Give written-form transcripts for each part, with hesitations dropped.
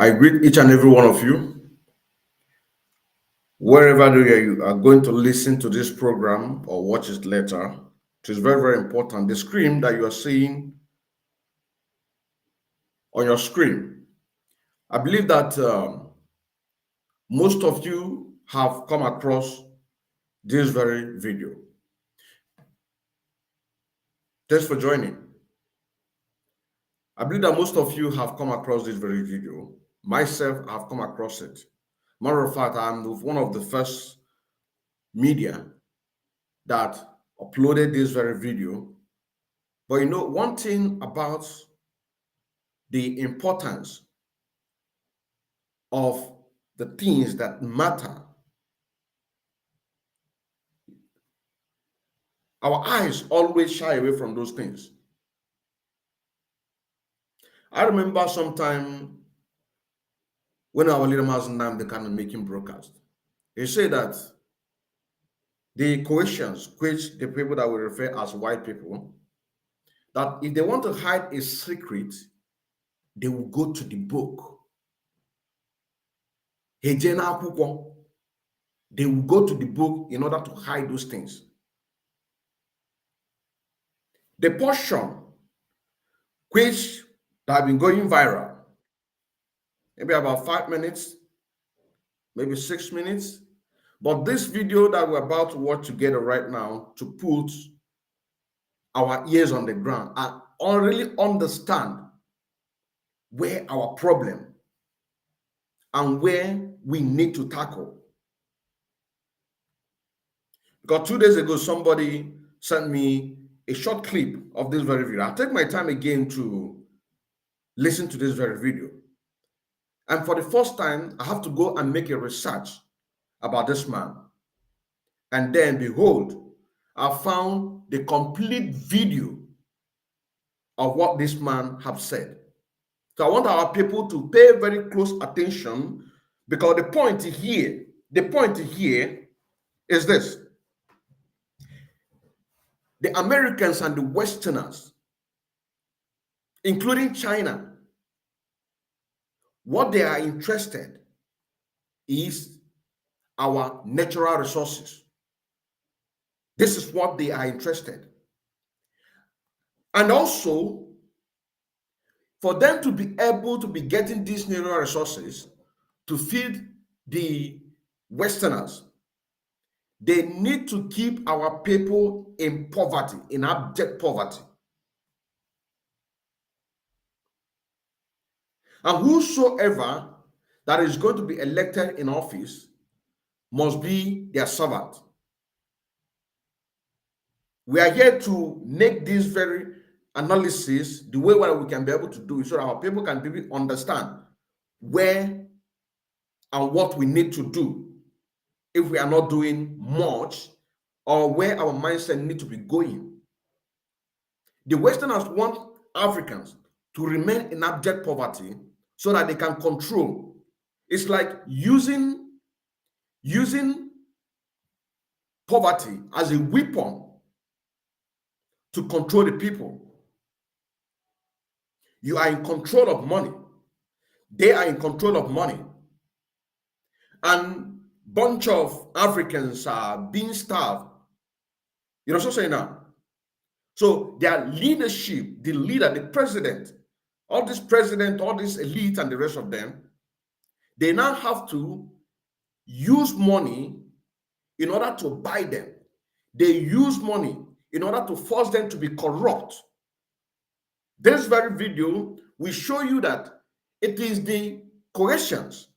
I greet each and every one of you, wherever you are going to listen to this program or watch it later. It is very, very important. The screen that you are seeing on your screen, I believe that most of you have come across this very video. Thanks for joining. I believe that most of you have come across this very video. Myself, I have come across it. Matter of fact, I'm one of the first media that uploaded this very video. But you know, one thing about the importance of the things that matter, our eyes always shy away from those things. I remember sometime when our leader Mazinam the kind of making broadcast, he said that the Croatians, which the people that we refer as white people, that if they want to hide a secret, they will go to the book. They will go to the book in order to hide those things. The portion which have been going viral, maybe about 5 minutes, maybe 6 minutes. But this video that we're about to watch together right now to put our ears on the ground and really understand where our problem and where we need to tackle. Because 2 days ago, somebody sent me a short clip of this very video. I'll take my time again to listen to this very video. And for the first time, I have to go and make a research about this man. And then, behold, I found the complete video of what this man have said. So I want our people to pay very close attention, because the point here is this. The Americans and the Westerners, including China, what they are interested is our natural resources. This is what they are interested. And also, for them to be able to be getting these natural resources to feed the Westerners, they need to keep our people in poverty, in abject poverty. And whosoever that is going to be elected in office must be their servant. We are here to make this very analysis the way where we can be able to do it, so that our people can really understand where and what we need to do if we are not doing much, or where our mindset need to be going. The Westerners want Africans to remain in abject poverty so that they can control. It's like using poverty as a weapon to control the people. You are in control of money. They are in control of money. And bunch of Africans are being starved. You know what I'm saying now? So their leadership, the leader, the president, all this elite and the rest of them, they now have to use money in order to buy them. They use money in order to force them to be corrupt. This very video will show you that it is the Croatians.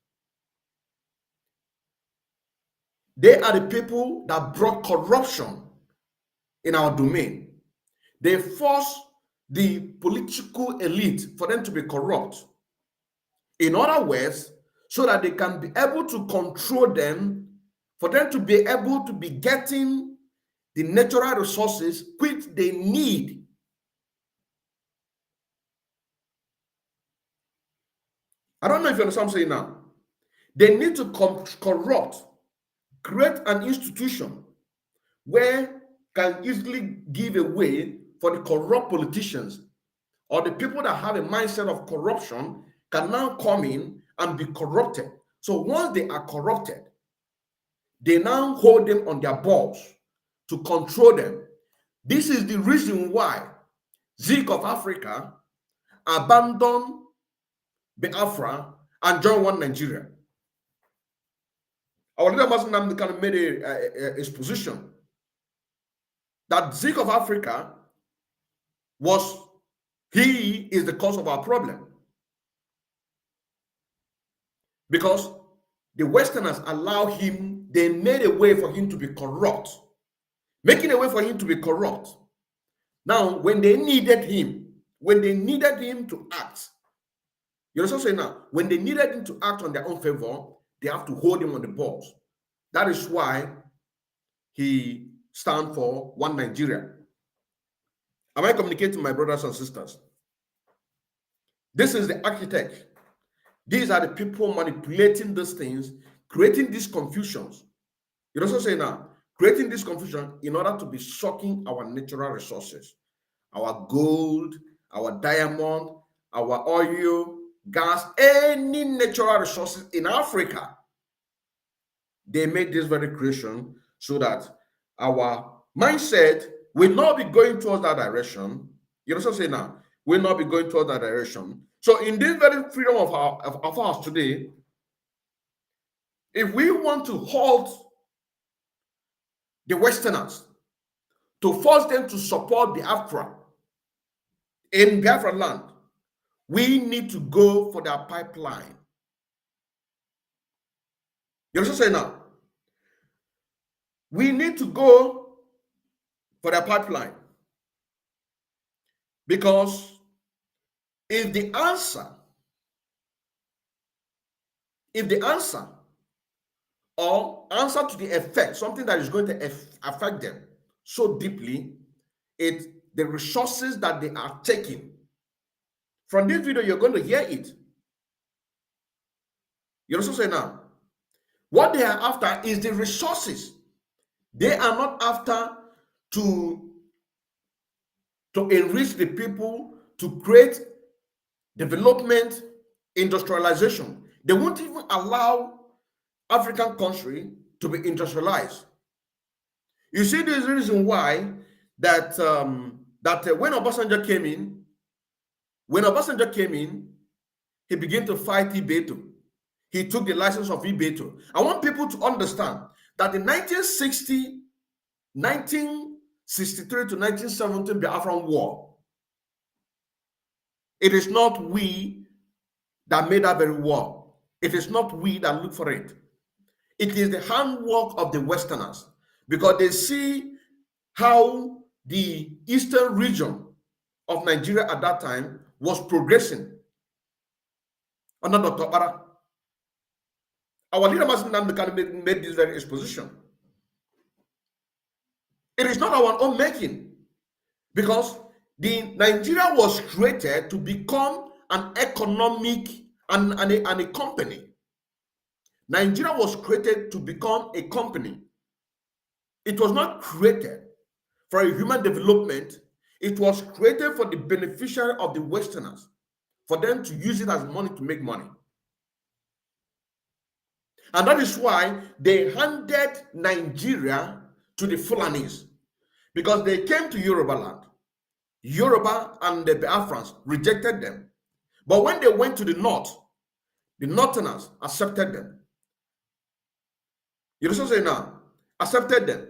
They are the people that brought corruption in our domain. They force the political elite for them to be corrupt. In other words, so that they can be able to control them, for them to be able to be getting the natural resources which they need. I don't know if you understand what I'm saying now. They need to corrupt, create an institution where can easily give away for the corrupt politicians, or the people that have a mindset of corruption can now come in and be corrupted. So once they are corrupted, they now hold them on their balls to control them. This is the reason why Zeke of Africa abandoned Biafra and joined one Nigeria. Our leader Muslim kind of made his position that Zeke of Africa he is the cause of our problem. Because the Westerners allow him, they made a way for him to be corrupt. Making a way for him to be corrupt. Now, when they needed him to act, you also say now, when they needed him to act on their own favor, they have to hold him on the balls. That is why he stands for one Nigeria. Am I communicating to my brothers and sisters? This is the architect. These are the people manipulating these things, creating these confusions. You also say now, creating this confusion in order to be sucking our natural resources, our gold, our diamond, our oil, gas, any natural resources in Africa. They made this very creation so that our mindset will not be going towards that direction. You also say now, will not be going towards that direction. So in this very freedom of ours today, if we want to halt the Westerners, to force them to support Biafra in Biafra land, we need to go for their pipeline. You also say now, we need to go for their pipeline. Because if the answer or answer to the effect, something that is going to affect them so deeply, it's the resources that they are taking. From this video, you're going to hear it. You also say now, what they are after is the resources. They are not after to enrich the people, to create development, industrialization. They won't even allow African country to be industrialized. You see, there's a reason why that when Obasanjo came in, he began to fight Ibeto. He took the license of Ibeto. I want people to understand that in 1963 to 1970 Biafran War, it is not we that made that very war. It is not we that look for it. It is the handwork of the Westerners, because they see how the eastern region of Nigeria at that time was progressing under Dr. Bara. Our leader made this very exposition. It is not our own making, because the Nigeria was created to become an economic and a company. Nigeria was created to become a company. It was not created for a human development. It was created for the beneficiary of the Westerners, for them to use it as money to make money. And that is why they handed Nigeria to the Fulanis, because they came to Yoruba land. Yoruba and the Biafrans rejected them. But when they went to the north, the Northerners accepted them. You also say now, accepted them.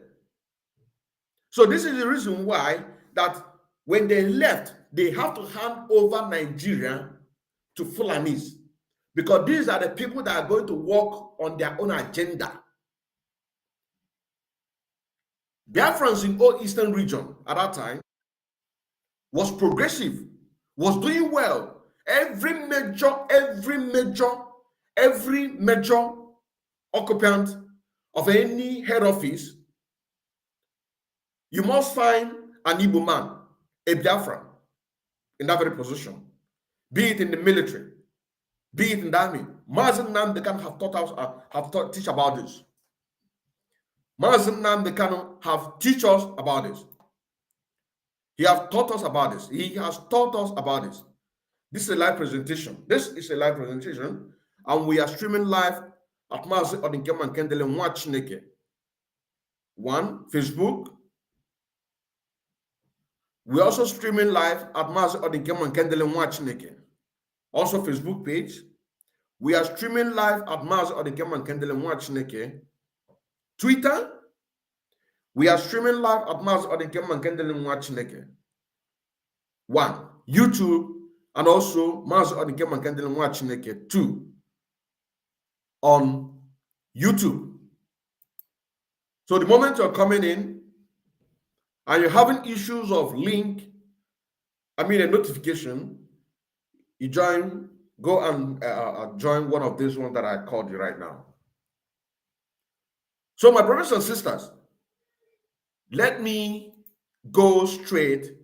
So this is the reason why that when they left, they have to hand over Nigeria to Fulanis, because these are the people that are going to work on their own agenda. Biafrans in all eastern region at that time was progressive, was doing well. Every major occupant of any head office, you must find an Igbo man, a Biafran, in that very position, be it in the military, be it in the army. Mazen Nnamdi have taught us, teach about this. Mazen Nnamdi have teach us about this. He has taught us about this. He has taught us about this. This is a live presentation. This is a live presentation. and we are streaming live at Mazi Odinkem and Kendele Mwachineke. 1. Facebook. We're also streaming live at Mazi Odinkem and Kendele Mwachineke. Also Facebook page. We are streaming live at Mazi Odinkem and Kendele Mwachineke. Twitter. We are streaming live at Mazi Odinkem and Kendele Mwachineke. 1. YouTube, and also Mazi Odinkem and Kendele Mwachineke 2 on YouTube. So the moment you're coming in and you're having issues of link, a notification, you go and join one of these ones that I called you right now. So my brothers and sisters, let me go straight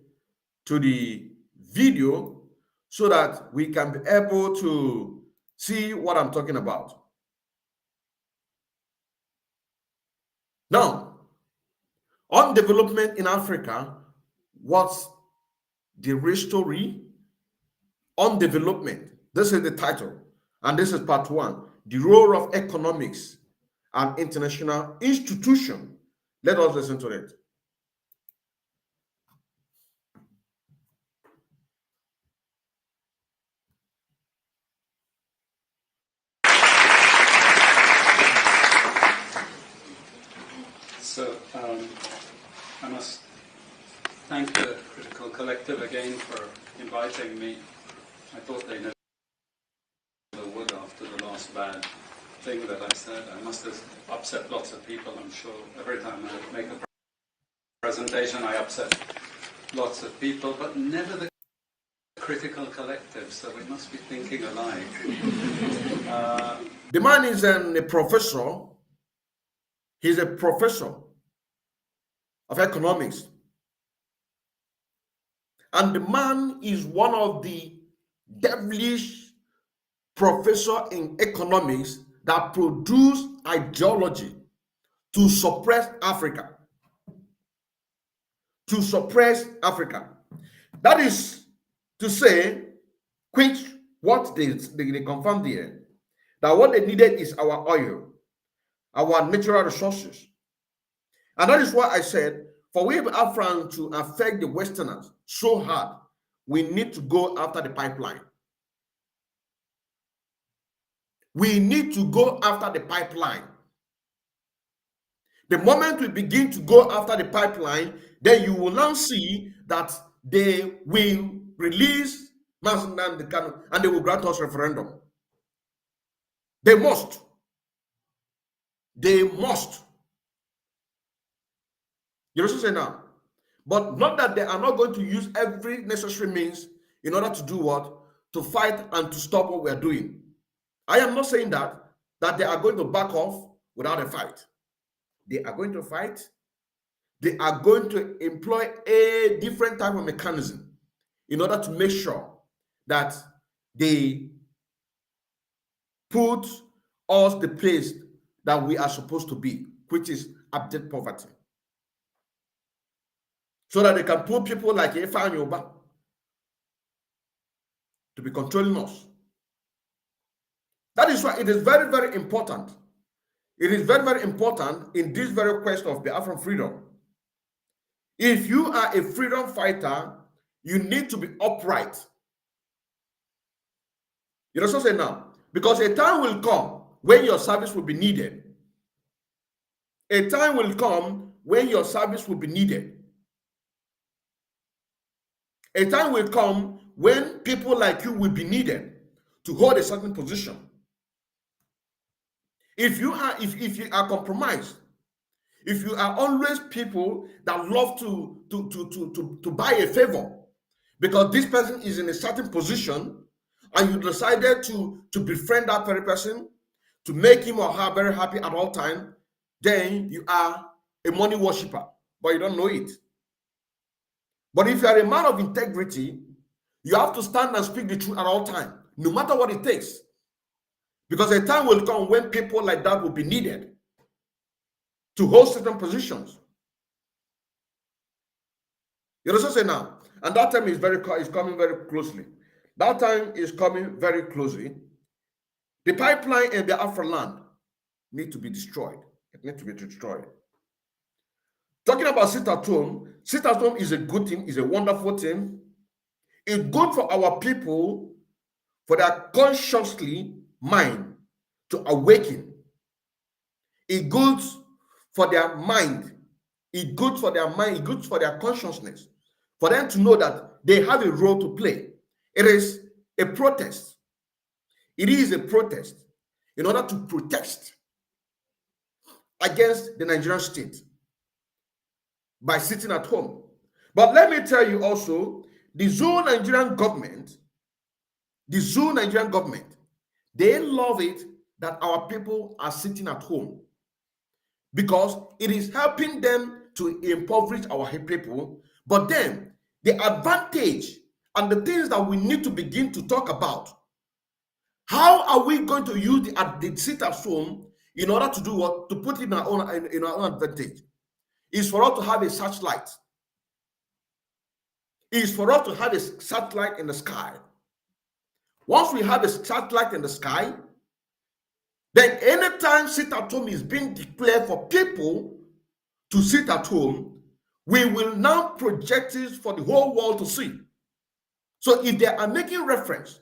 to the video so that we can be able to see what I'm talking about. Now, on development in Africa, what's the real story? On development, this is the title, and this is part 1, the role of economics and international institution. Let us listen to it. So I must thank the Critical Collective again for inviting me. I thought they never would after the last bad thing that I said. I must have upset lots of people, I'm sure. Every time I make a presentation, I upset lots of people, but never the Critical Collective, so we must be thinking alike. The man is a professor. He's a professor of economics. And the man is one of the devilish professor in economics that produce ideology to suppress Africa. To suppress Africa. That is to say, which what they confirmed here, that what they needed is our oil, our natural resources. And that is why I said, for we Africans to affect the Westerners so hard, we need to go after the pipeline. We need to go after the pipeline. The moment we begin to go after the pipeline, then you will now see that they will release Mazindan Kanu and they will grant us referendum. They must. They must. You know what I'm saying now? But not that they are not going to use every necessary means in order to do what? To fight and to stop what we are doing. I am not saying that they are going to back off without a fight. They are going to fight. They are going to employ a different type of mechanism in order to make sure that they put us the place that we are supposed to be, which is abject poverty. So that they can put people like Efa Yoba to be controlling us. That is why it is very, very important. It is very, very important in this very quest of Biafran freedom. If you are a freedom fighter, you need to be upright. You know what I'm saying now? Because a time will come when your service will be needed. A time will come when your service will be needed. A time will come when people like you will be needed to hold a certain position. If you are compromised, if you are always people that love to buy a favor because this person is in a certain position and you decided to befriend that very person to make him or her very happy at all times, then you are a money worshiper, but you don't know it. But if you are a man of integrity, you have to stand and speak the truth at all times, no matter what it takes. Because a time will come when people like that will be needed to hold certain positions. You know what I'm saying now? And that time is coming very closely. That time is coming very closely. The pipeline in the Afro land need to be destroyed. It needs to be destroyed. Talking about sit at home is a good thing, is a wonderful thing. It's good for our people, for their consciously mind to awaken. It's good for their mind. It's good for their mind. It's good for their consciousness. For them to know that they have a role to play. It is a protest. It is a protest in order to protest against the Nigerian state by sitting at home. But let me tell you also, the Zoo Nigerian government, they love it that our people are sitting at home because it is helping them to impoverish our people. But then the advantage and the things that we need to begin to talk about, how are we going to use the sit at home in order to do what? To put in our own advantage. Is for us to have a searchlight. Is for us to have a satellite in the sky. Once we have a satellite in the sky, then anytime sit at home is being declared for people to sit at home, we will now project it for the whole world to see. So if they are making reference,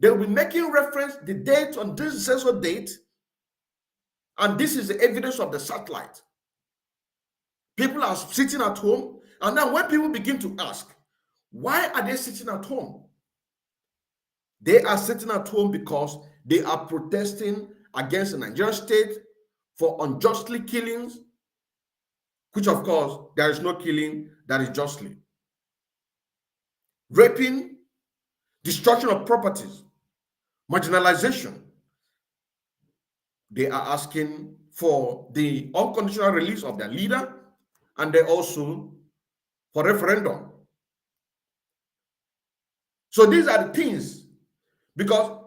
they will be making reference the date on this sensor date, and this is the evidence of the satellite. People are sitting at home, and now when people begin to ask, why are they sitting at home? They are sitting at home because they are protesting against the Nigerian state for unjustly killings, which of course there is no killing that is justly. Raping, destruction of properties, marginalization. They are asking for the unconditional release of their leader, and they also for referendum. So these are the things, because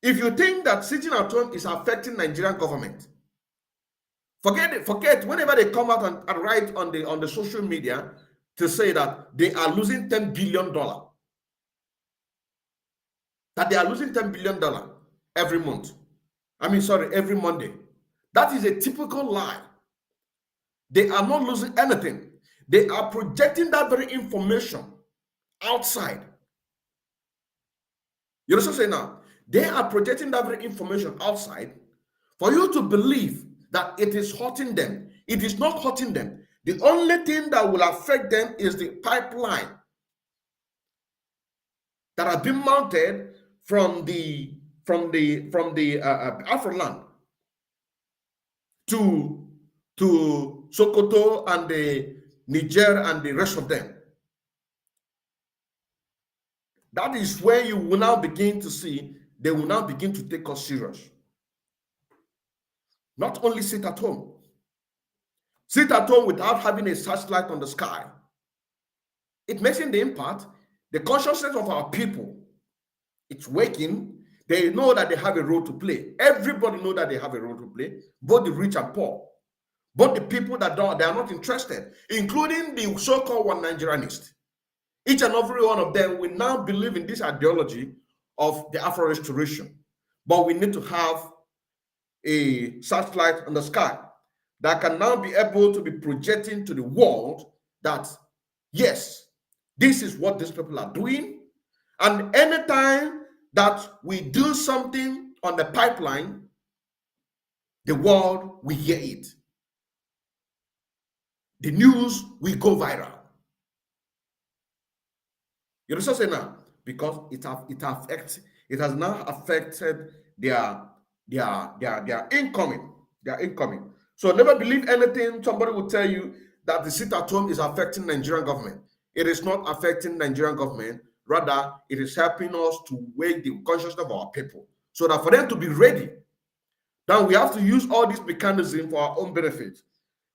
if you think that sitting at home is affecting Nigerian government, forget it. Forget whenever they come out and write on the social media to say that they are losing $10 billion, that they are losing $10 billion every month. Every Monday. That is a typical lie. They are not losing anything. They are projecting that very information outside. You know what I'm saying now? They are projecting that very information outside for you to believe that it is hurting them. It is not hurting them. The only thing that will affect them is the pipeline that has been mounted from the Afro land to Sokoto and the Niger and the rest of them. That is where you will now begin to see they will now begin to take us serious. Not only sit at home. Sit at home without having a searchlight on the sky. It makes the impact, the consciousness of our people. It's waking. They know that they have a role to play. Everybody knows that they have a role to play, both the rich and poor. But the people that they are not interested, including the so-called one Nigerianists. Each and every one of them will now believe in this ideology of the Afro restoration. But we need to have a satellite in the sky that can now be able to be projecting to the world that, yes, this is what these people are doing. And anytime that we do something on the pipeline, the world will hear it. The news will go viral. You know what I'm saying now? Because it has now affected their incoming. So never believe anything somebody will tell you that the sit at home is affecting Nigerian government. It is not affecting Nigerian government. Rather, it is helping us to wake the consciousness of our people so that for them to be ready. Now we have to use all these mechanisms for our own benefit.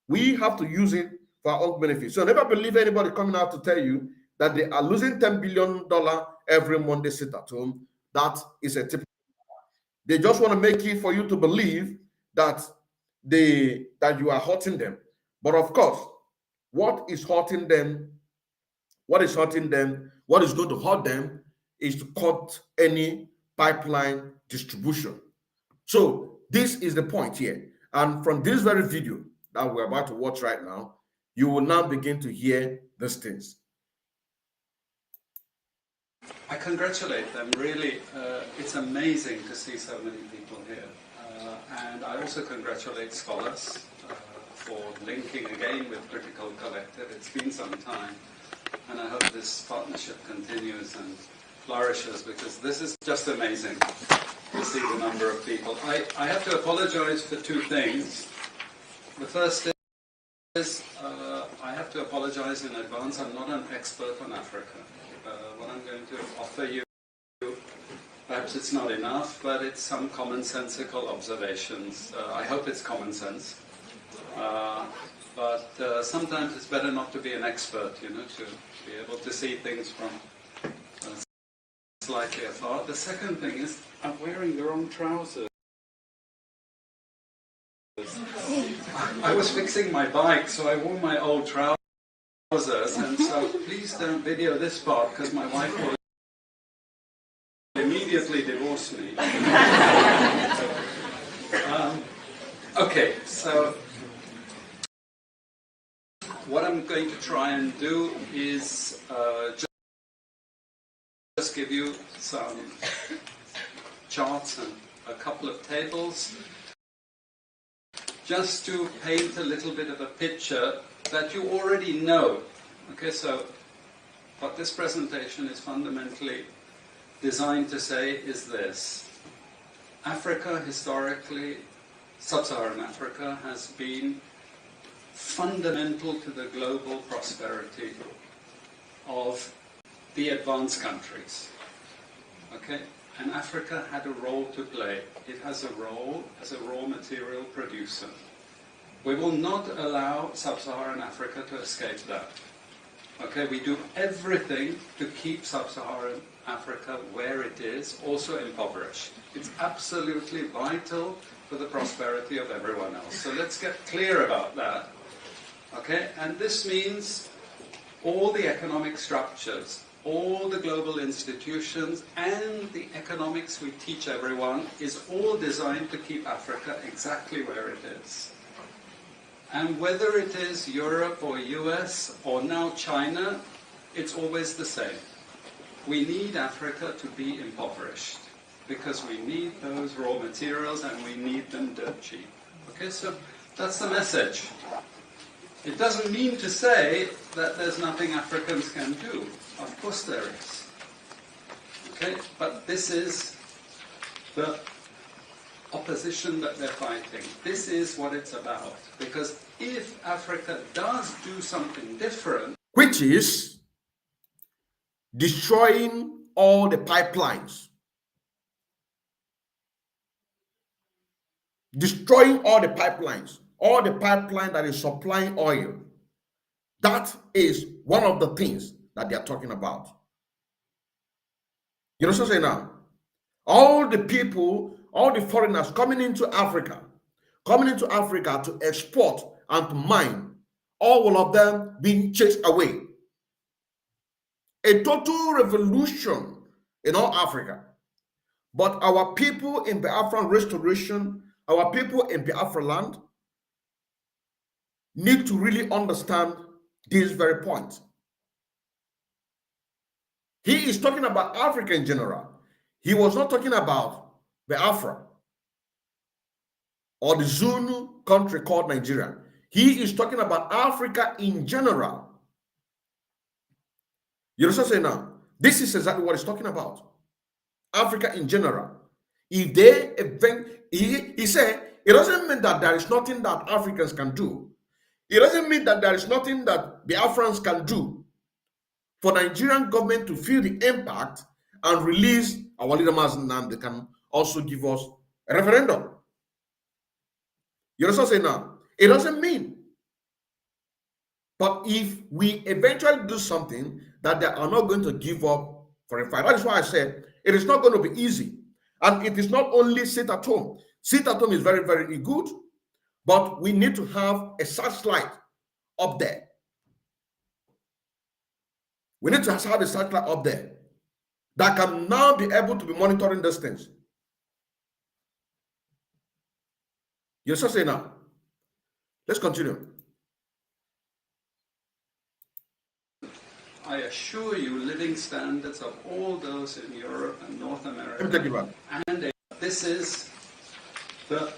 We have to use it for our own benefit. So never believe anybody coming out to tell you that they are losing $10 billion every Monday sit at home. That is a typical. They just want to make it for you to believe that you are hurting them. But of course, what is hurting them? What is going to hurt them is to cut any pipeline distribution. So this is the point here. And from this very video that we're about to watch right now, you will now begin to hear these things. I congratulate them, really. It's amazing to see so many people here. And I also congratulate scholars for linking again with Critical Collective. It's been some time, and I hope this partnership continues and flourishes, because this is just amazing to see the number of people. I have to apologize for two things. The first is I have to apologize in advance. I'm not an expert on Africa. What I'm going to offer you, perhaps it's not enough, but it's some commonsensical observations. I hope it's common sense. But sometimes it's better not to be an expert, you know, to be able to see things from slightly afar. The second thing is I'm wearing the wrong trousers. I was fixing my bike, so I wore my old trousers, and so please don't video this part, because my wife will immediately divorce me. Okay, so what I'm going to try and do is just give you some charts and a couple of tables, just to paint a little bit of a picture that you already know. Okay, so what this presentation is fundamentally designed to say is this. Africa, historically, sub-Saharan Africa, has been fundamental to the global prosperity of the advanced countries. Okay? And Africa had a role to play. It has a role as a raw material producer. We will not allow sub-Saharan Africa to escape that. Okay, we do everything to keep sub-Saharan Africa where it is, also impoverished. It's absolutely vital for the prosperity of everyone else. So let's get clear about that. Okay, and this means all the economic structures, all the global institutions, and the economics we teach everyone is all designed to keep Africa exactly where it is. And whether it is Europe or US or now China, it's always the same. We need Africa to be impoverished because we need those raw materials and we need them dirt cheap. Okay, so that's the message. It doesn't mean to say that there's nothing Africans can do. Of course there is. Okay, but this is the opposition that they're fighting. This is what it's about. Because if Africa does do something different, which is destroying all the pipelines, all the pipeline that is supplying oil. That is one of the things that they are talking about. You know what I'm saying now? All the people, all the foreigners coming into Africa to export and to mine, all of them being chased away. A total revolution in all Africa. But our people in Biafran restoration, our people in Biafra land, need to really understand this very point. He is talking about Africa in general. He was not talking about Biafra or the Zulu country called Nigeria. He is talking about Africa in general. You understand what I'm saying now? This is exactly what he's talking about. Africa in general. If they he said, it doesn't mean that there is nothing that Africans can do. It doesn't mean that there is nothing that Biafrans can do for Nigerian government to feel the impact and release our leader Mazen. They can also give us a referendum. You understand what I'm saying now? It doesn't mean. But if we eventually do something that they are not going to give up for a fight, that is why I said it is not going to be easy. And it is not only sit at home. Sit at home is very, very good, but we need to have a searchlight up there. We need to have a satellite up there that can now be able to be monitoring these things. You also say now. Let's continue. I assure you, living standards of all those in Europe and North Let me America take it back. and this is the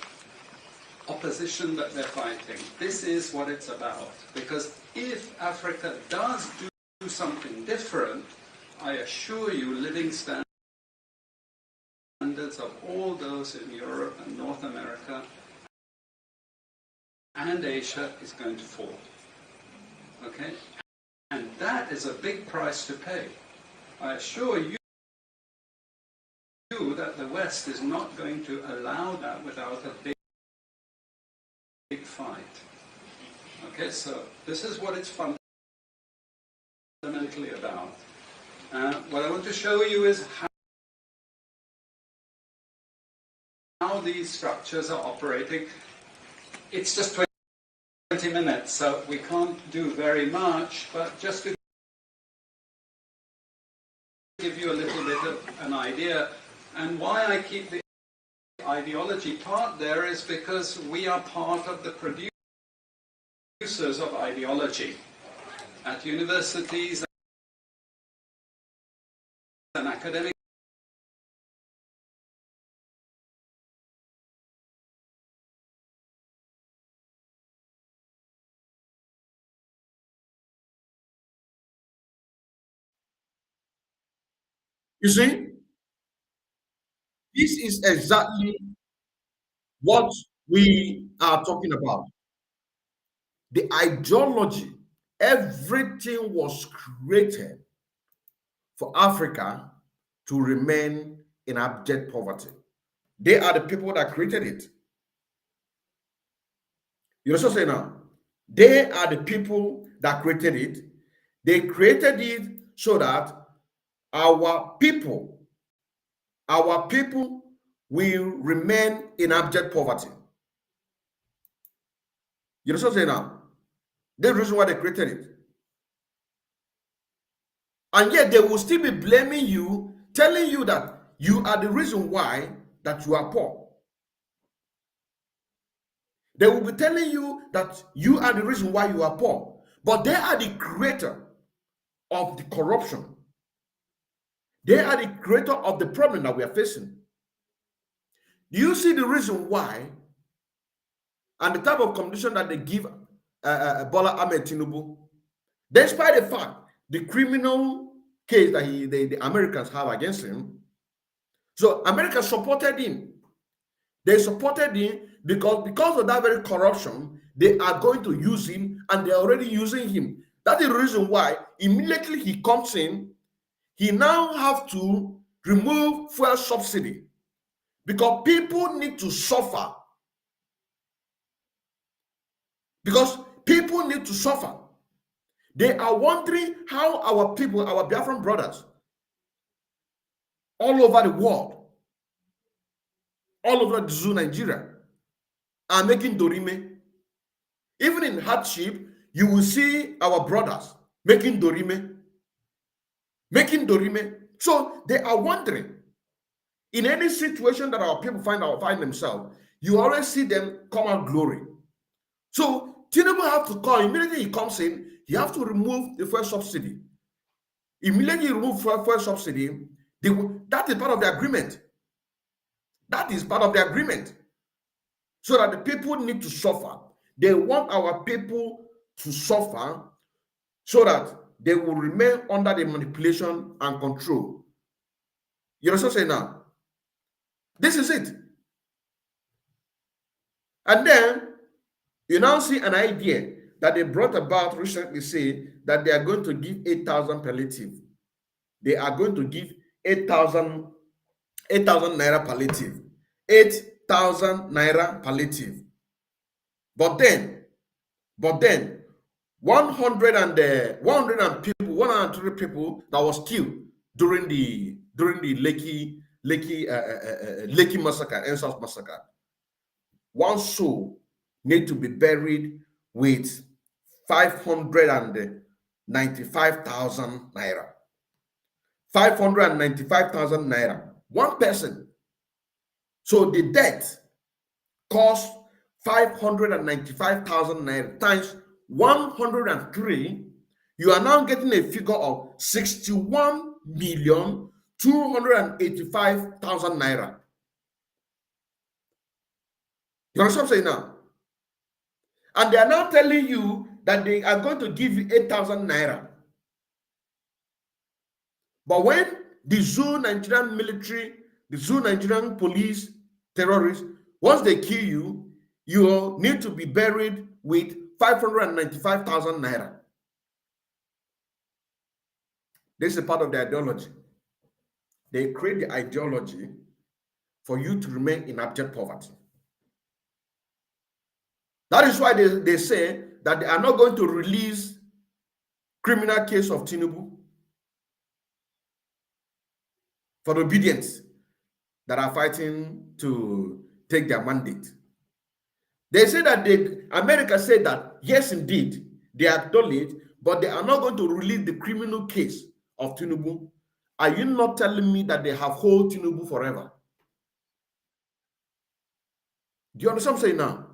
opposition that they're fighting. This is what it's about. Because if Africa does do something different, I assure you, living standards of all those in Europe and North America and Asia is going to fall. Okay? And that is a big price to pay. I assure you that the West is not going to allow that without a big fight. Okay, so this is what it's fundamentally about. What I want to show you is how these structures are operating. It's just 20 minutes, so we can't do very much, but just to give you a little bit of an idea. And why I keep the ideology part there is because we are part of the producers of ideology at universities and academic You see, this is exactly what we are talking about. The ideology, everything was created for Africa to remain in abject poverty. They are the people that created it. You also say now, they are the people that created it. They created it so that our people will remain in abject poverty. You also say now, the reason why they created it. And yet they will still be blaming you, telling you that you are the reason why that you are poor. They will be telling you that you are the reason why you are poor. But they are the creator of the corruption. They are the creator of the problem that we are facing. Do you see the reason why and the type of condition that they give Bola Ahmed Tinubu, despite the fact the criminal case that the Americans have against him? So America supported him. They supported him because of that very corruption, they are going to use him, and they're already using him. That is the reason why immediately he comes in, he now have to remove fuel subsidy because people need to suffer. Because people need to suffer. They are wondering how our people, our Biafran brothers, all over the world, all over the zoo, Nigeria, are making dorime. Even in hardship, you will see our brothers making dorime. Making dorime. So they are wondering, in any situation that our people find themselves, you always see them come out glory. So Tinubu have to call, immediately he comes in, he have to remove the fuel subsidy. Immediately you remove fuel subsidy, that is part of the agreement. That is part of the agreement. So that the people need to suffer. They want our people to suffer so that they will remain under the manipulation and control. You also say now, this is it. And then you now see an idea that they brought about recently, say that they are going to give 8,000 palliative. They are going to give 8,000 naira palliative. 8,000 naira palliative. But then 103 people that was killed during the Lekki massacre, Ensas massacre. One soul need to be buried with 595,000 naira. 595,000 naira. One person. So the death cost 595,000 naira times 103, you are now getting a figure of 61,285,000 naira. You understand what I'm saying now? And they are now telling you that they are going to give you 8,000 naira. But when the Zoo Nigerian military, the Zoo Nigerian police terrorists, once they kill you, you need to be buried with 595,000 naira. This is a part of the ideology. They create the ideology for you to remain in abject poverty. That is why they say that they are not going to release criminal case of Tinubu for the obedience that are fighting to take their mandate. They say that America said that, yes, indeed, they acknowledge, but they are not going to release the criminal case of Tinubu. Are you not telling me that they have hold Tinubu forever? Do you understand what I'm saying now?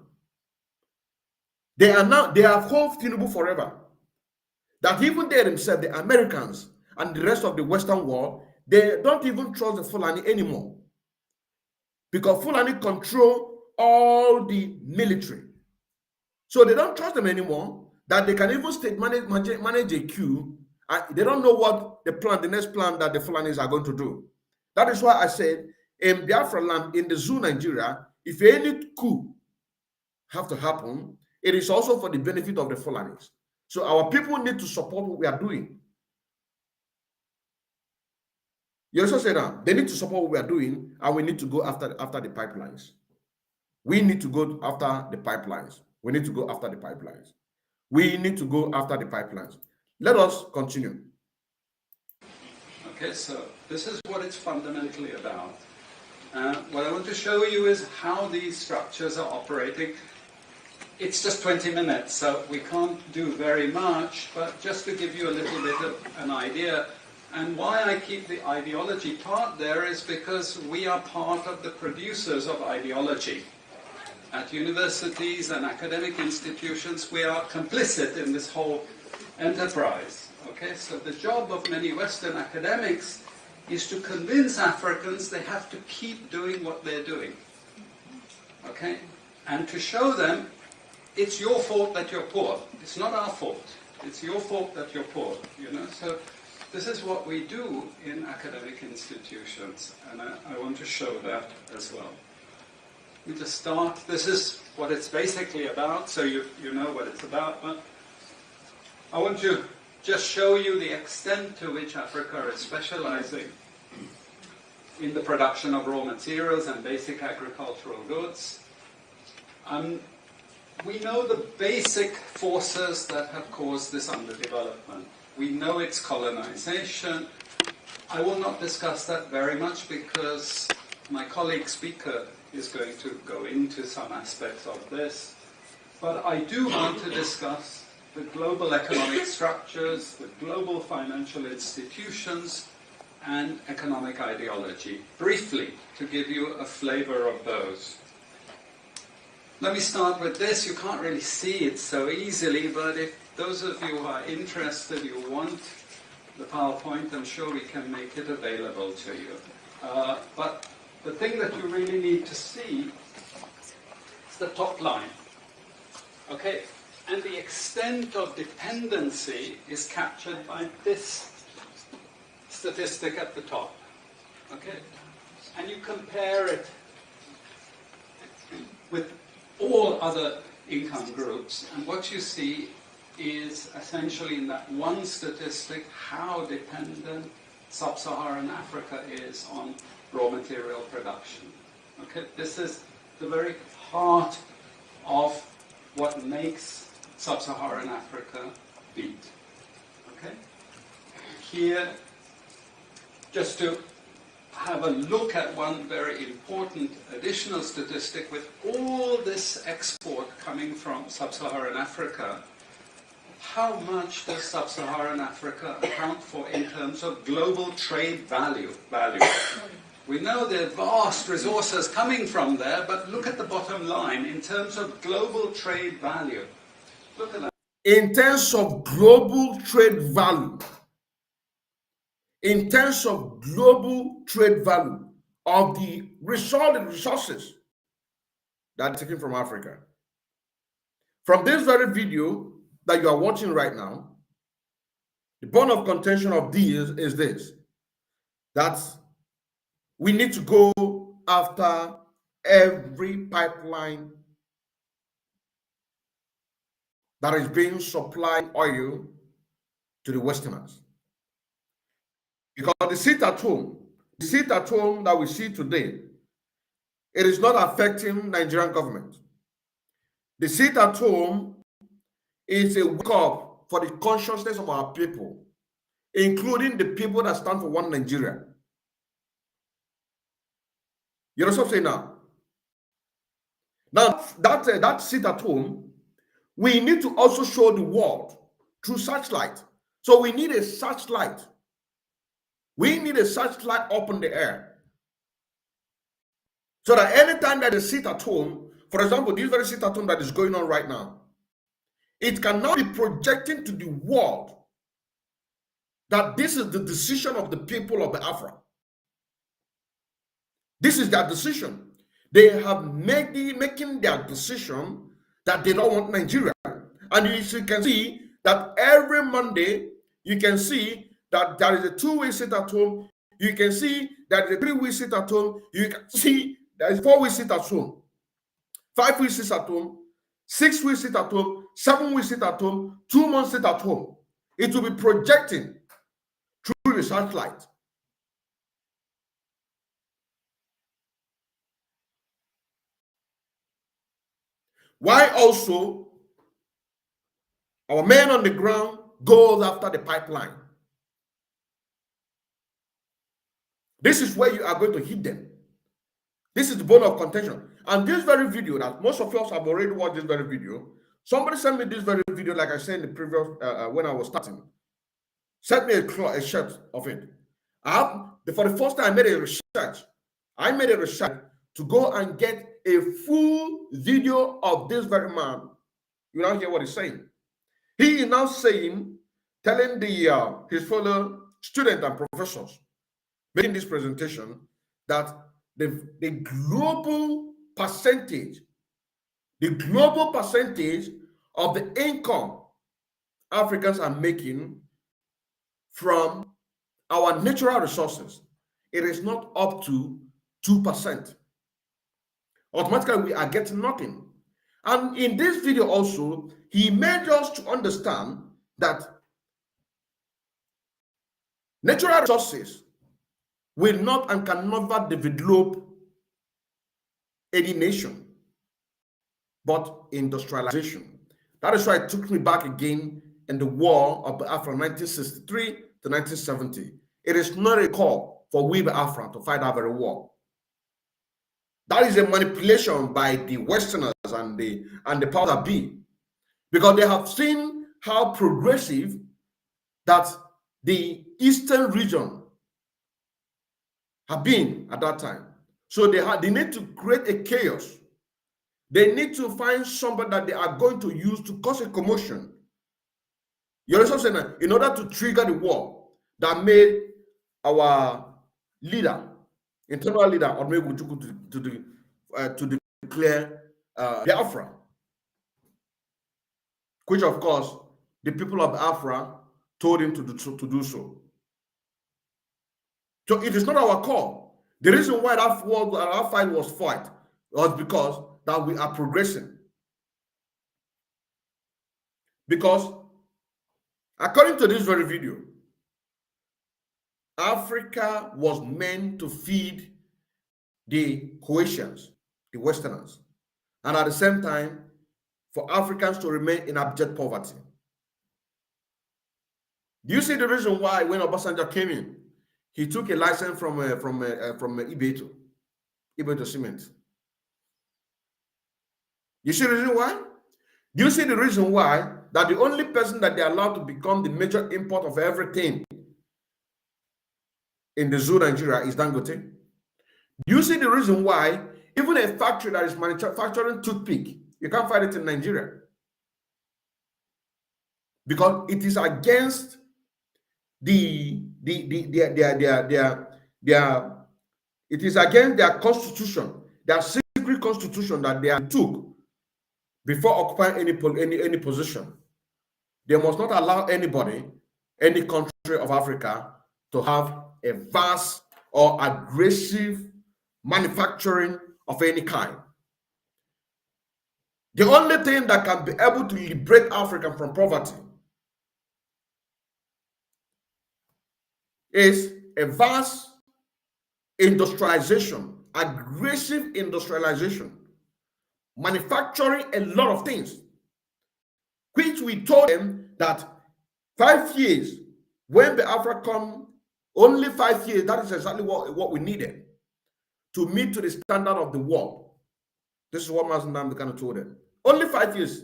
They have hold Tinubu forever. That even they themselves, the Americans and the rest of the Western world, they don't even trust the Fulani anymore. Because Fulani control all the military. So they don't trust them anymore, that they can even manage a coup. They don't know what the next plan that the Fulanis are going to do. That is why I said, in Biafra land, in the Zoo Nigeria, if any coup have to happen, it is also for the benefit of the Fulanis. So our people need to support what we are doing. You also say that they need to support what we are doing, and we need to go after the pipelines. We need to go after the pipelines. We need to go after the pipelines. We need to go after the pipelines. Let us continue. Okay, so this is what it's fundamentally about. What I want to show you is how these structures are operating. It's just 20 minutes, so we can't do very much, but just to give you a little bit of an idea. And why I keep the ideology part there is because we are part of the producers of ideology. At universities and academic institutions, we are complicit in this whole enterprise. Okay, so the job of many Western academics is to convince Africans they have to keep doing what they're doing. Okay, and to show them it's your fault that you're poor. It's not our fault. It's your fault that you're poor. You know, so this is what we do in academic institutions, and I want to show that as well. Let me just start. This is what it's basically about, so you know what it's about. But I want to just show you the extent to which Africa is specializing in the production of raw materials and basic agricultural goods. We know the basic forces that have caused this underdevelopment. We know it's colonization. I will not discuss that very much because my colleague speaker is going to go into some aspects of this. But I do want to discuss the global economic structures, the global financial institutions, and economic ideology, briefly, to give you a flavor of those. Let me start with this. You can't really see it so easily, but if those of you who are interested, you want the PowerPoint, I'm sure we can make it available to you. But the thing that you really need to see is the top line. Okay? And the extent of dependency is captured by this statistic at the top. Okay? And you compare it with all other income groups, and what you see is essentially in that one statistic how dependent sub-Saharan Africa is on raw material production. Okay? This is the very heart of what makes sub-Saharan Africa beat. Okay? Here, just to have a look at one very important additional statistic, with all this export coming from sub-Saharan Africa, how much does sub-Saharan Africa account for in terms of global trade value? We know there are vast resources coming from there, but look at the bottom line in terms of global trade value. Look at that. In terms of global trade value, in terms of global trade value of the resources that are taken from Africa. From this very video that you are watching right now, the bone of contention of these is this, that we need to go after every pipeline that is being supplying oil to the Westerners. Because the seat at home that we see today, it is not affecting Nigerian government. The seat at home is a wake up for the consciousness of our people, including the people that stand for one Nigeria. You know what I'm saying now? Now, that seat at home, we need to also show the world through searchlight. So we need a searchlight. We need a searchlight up in the air. So that anytime that is sit at home, for example, this very sit at home that is going on right now, it cannot be projecting to the world that this is the decision of the people of Biafra. This is their decision. They have making their decision that they don't want Nigeria. And you can see that every Monday, you can see that there is a 2-way sit at home. You can see that the 3-way sit at home. You can see there is 4-way sit at home, 5-way sit at home, 6-way sit at home, 7-way sit at home, 2-month sit at home. It will be projecting through the satellite. Why also our men on the ground goes after the pipeline? This is where you are going to hit them. This is the bone of contention. And this very video that most of us have already watched, this very video. Somebody sent me this very video, like I said in the previous, when I was starting. Sent me a shirt of it. For the first time, I made a research to go and get a full video of this very man. You now hear what he's saying. He is now saying, telling his fellow students and professors making this presentation that the global percentage of the income Africans are making from our natural resources, it is not up to 2%. Automatically, we are getting nothing. And in this video also, he made us to understand that natural resources will not and can never develop any nation, but industrialization. That is why it took me back again in the war of Biafra 1963 to 1970. It is not a call for we Biafra to fight that very war. That is a manipulation by the Westerners and the powers that be, because they have seen how progressive that the Eastern region have been at that time. So they need to create a chaos. They need to find somebody that they are going to use to cause a commotion. You understand what I'm saying? In order to trigger the war that made our leader, internal leader, to declare Biafra, which of course the people of Biafra told him to do so. So it is not our call. The reason why that fight was fought was because that we are progressing. Because according to this very video, Africa was meant to feed the Croatians, the Westerners, and at the same time, for Africans to remain in abject poverty. Do you see the reason why when Obasanjo came in, he took a license from Ibeto Cement? You see the reason why? Do you see the reason why that the only person that they are allowed to become the major import of everything in the zoo Nigeria is Dangote? Do you see the reason why even a factory that is manufacturing toothpick, you can't find it in Nigeria? Because it is against it is against their constitution, their secret constitution that they took before occupying any position. They must not allow anybody, any country of Africa, to have a vast or aggressive manufacturing of any kind. The only thing that can be able to liberate Africa from poverty is a vast industrialization, aggressive industrialization, manufacturing a lot of things, which we told them that 5 years, when the Africa come, only 5 years, that is exactly what we needed to meet to the standard of the world. This is what Mazen Namdekan told them. Only 5 years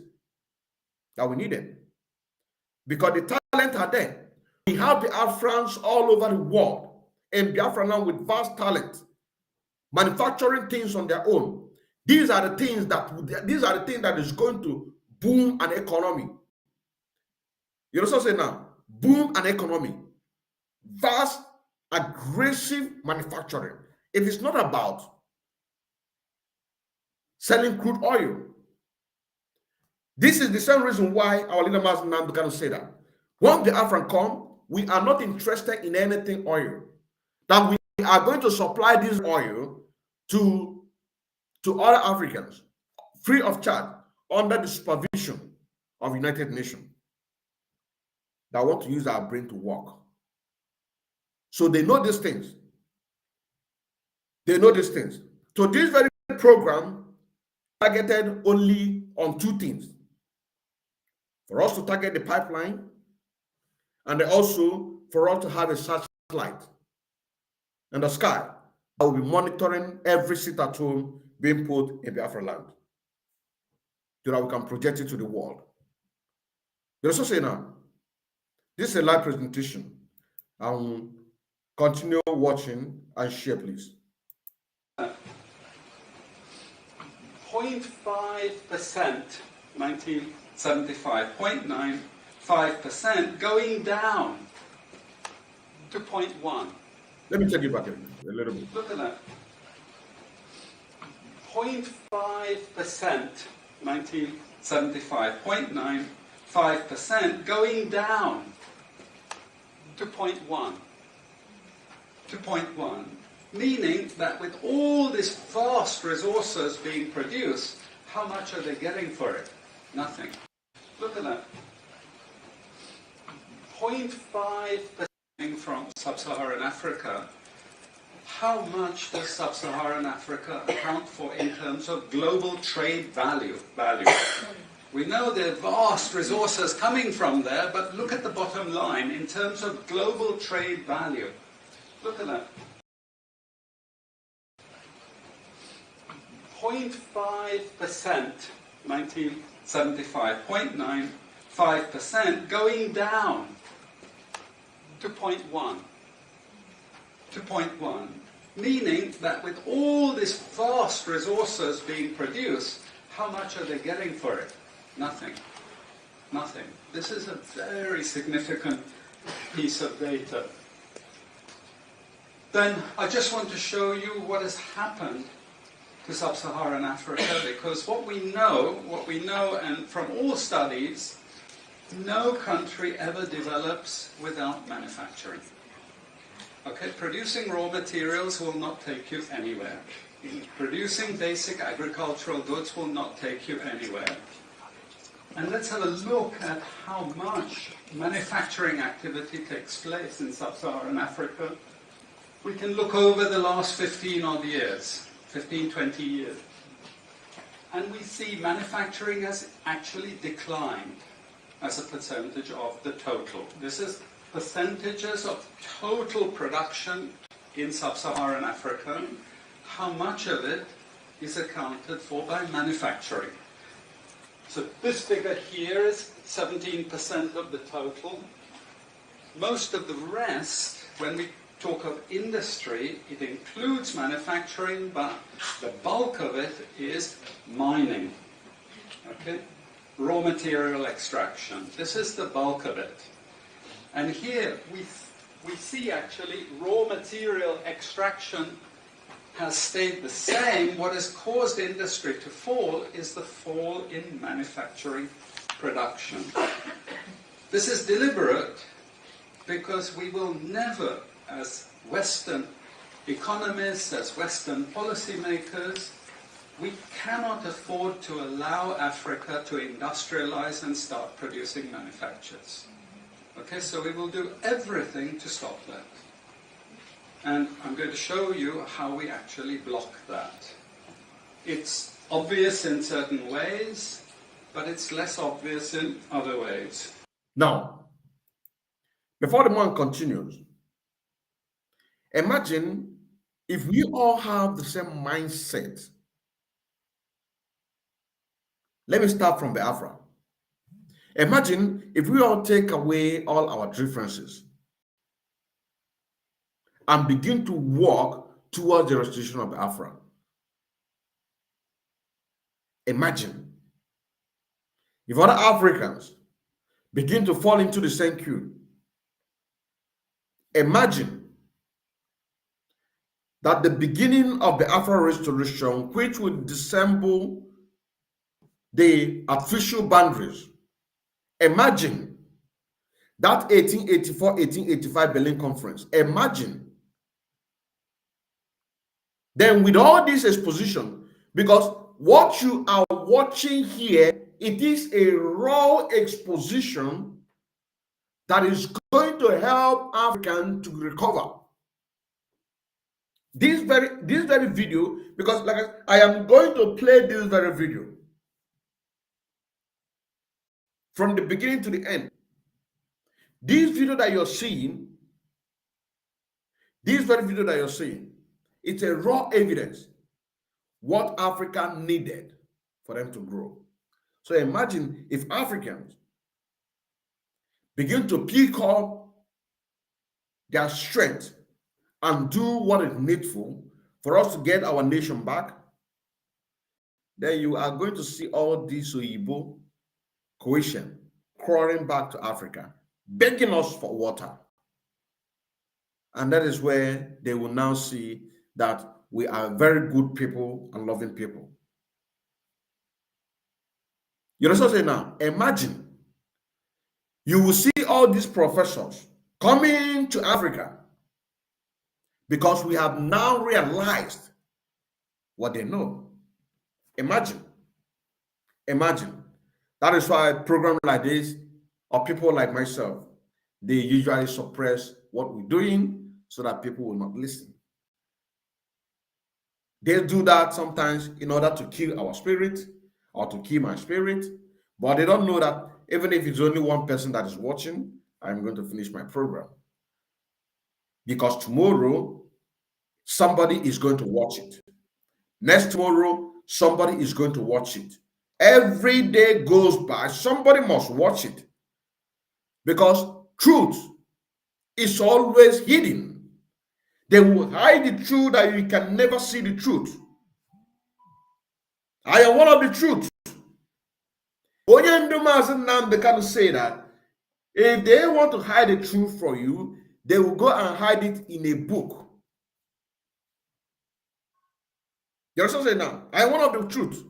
that we needed. Because the talent are there. We have the Afrans all over the world, and Biafra now with vast talent, manufacturing things on their own. These are the things that is going to boom an economy. You know what I'm saying now? Boom an economy. Vast, aggressive manufacturing. It is not about selling crude oil. This is the same reason why our leader Mazen Namdekan say that when the Afran come, we are not interested in anything oil. That we are going to supply this oil to other Africans free of charge under the supervision of United Nations that want to use our brain to work. So they know these things. They know these things. So this very program targeted only on two things. For us to target the pipeline, and also for us to have a satellite in the sky that will be monitoring every sit at home being put in Biafra land, so that we can project it to the world. They also say now, this is a live presentation. Continue watching and share, please. 0.5%, 1975, 0.95% going down to 0.1. Let me take you back a little bit. Look at that. 0.5%, 1975, 0.95% going down to 0.1. To 0.1. Meaning that with all these vast resources being produced, how much are they getting for it? Nothing. Look at that. 0.5% from sub-Saharan Africa. How much does sub-Saharan Africa account for in terms of global trade value? We know there are vast resources coming from there, but look at the bottom line in terms of global trade value. Look at that. 0.5%, 1975, 0.95% going down to 0.1. To 0.1. Meaning that with all these vast resources being produced, how much are they getting for it? Nothing. Nothing. This is a very significant piece of data. Then I just want to show you what has happened to sub-Saharan Africa, because what we know, and from all studies, no country ever develops without manufacturing. Okay, producing raw materials will not take you anywhere. Producing basic agricultural goods will not take you anywhere. And let's have a look at how much manufacturing activity takes place in sub-Saharan Africa. We can look over the last 15 odd years, 15, 20 years. And we see manufacturing has actually declined as a percentage of the total. This is percentages of total production in sub-Saharan Africa. How much of it is accounted for by manufacturing? So this figure here is 17% of the total. Most of the rest, when we talk of industry, it includes manufacturing, but the bulk of it is mining. Okay? Raw material extraction. This is the bulk of it. And here we see actually raw material extraction has stayed the same. What has caused industry to fall is the fall in manufacturing production. This is deliberate because we will never, as Western economists, as Western policymakers, we cannot afford to allow Africa to industrialize and start producing manufactures. Okay, so we will do everything to stop that. And I'm going to show you how we actually block that. It's obvious in certain ways, but it's less obvious in other ways. Now, before the man continues, imagine if we all have the same mindset. Let me start from Biafra. Imagine if we all take away all our differences and begin to walk towards the restoration of Biafra. Imagine if other Africans begin to fall into the same queue. Imagine that the beginning of the Biafra restoration, which would dissemble the official boundaries. Imagine that 1884-1885 Berlin Conference. Imagine. Then with all this exposition, because what you are watching here, it is a raw exposition that is going to help Africans to recover. This very video, because like I am going to play this very video from the beginning to the end. This video that you're seeing, it's a raw evidence what Africa needed for them to grow. So imagine if Africans begin to pick up their strength and do what is needful for us to get our nation back, then you are going to see all this Oyibo cohesion crawling back to Africa, begging us for water. And that is where they will now see that we are very good people and loving people. You know what I'm saying now? Imagine you will see all these professors coming to Africa because we have now realized what they know. Imagine. That is why programs like this, or people like myself, they usually suppress what we're doing so that people will not listen. They do that sometimes in order to kill our spirit or to kill my spirit, but they don't know that even if it's only one person that is watching, I'm going to finish my program. Because tomorrow, somebody is going to watch it. Next tomorrow, somebody is going to watch it. Every day goes by, somebody must watch it. Because truth is always hidden. They will hide the truth that you can never see the truth. I am one of the truth. They can say that if they want to hide the truth from you, they will go and hide it in a book. You understand what I'm saying now? I am one of the truth.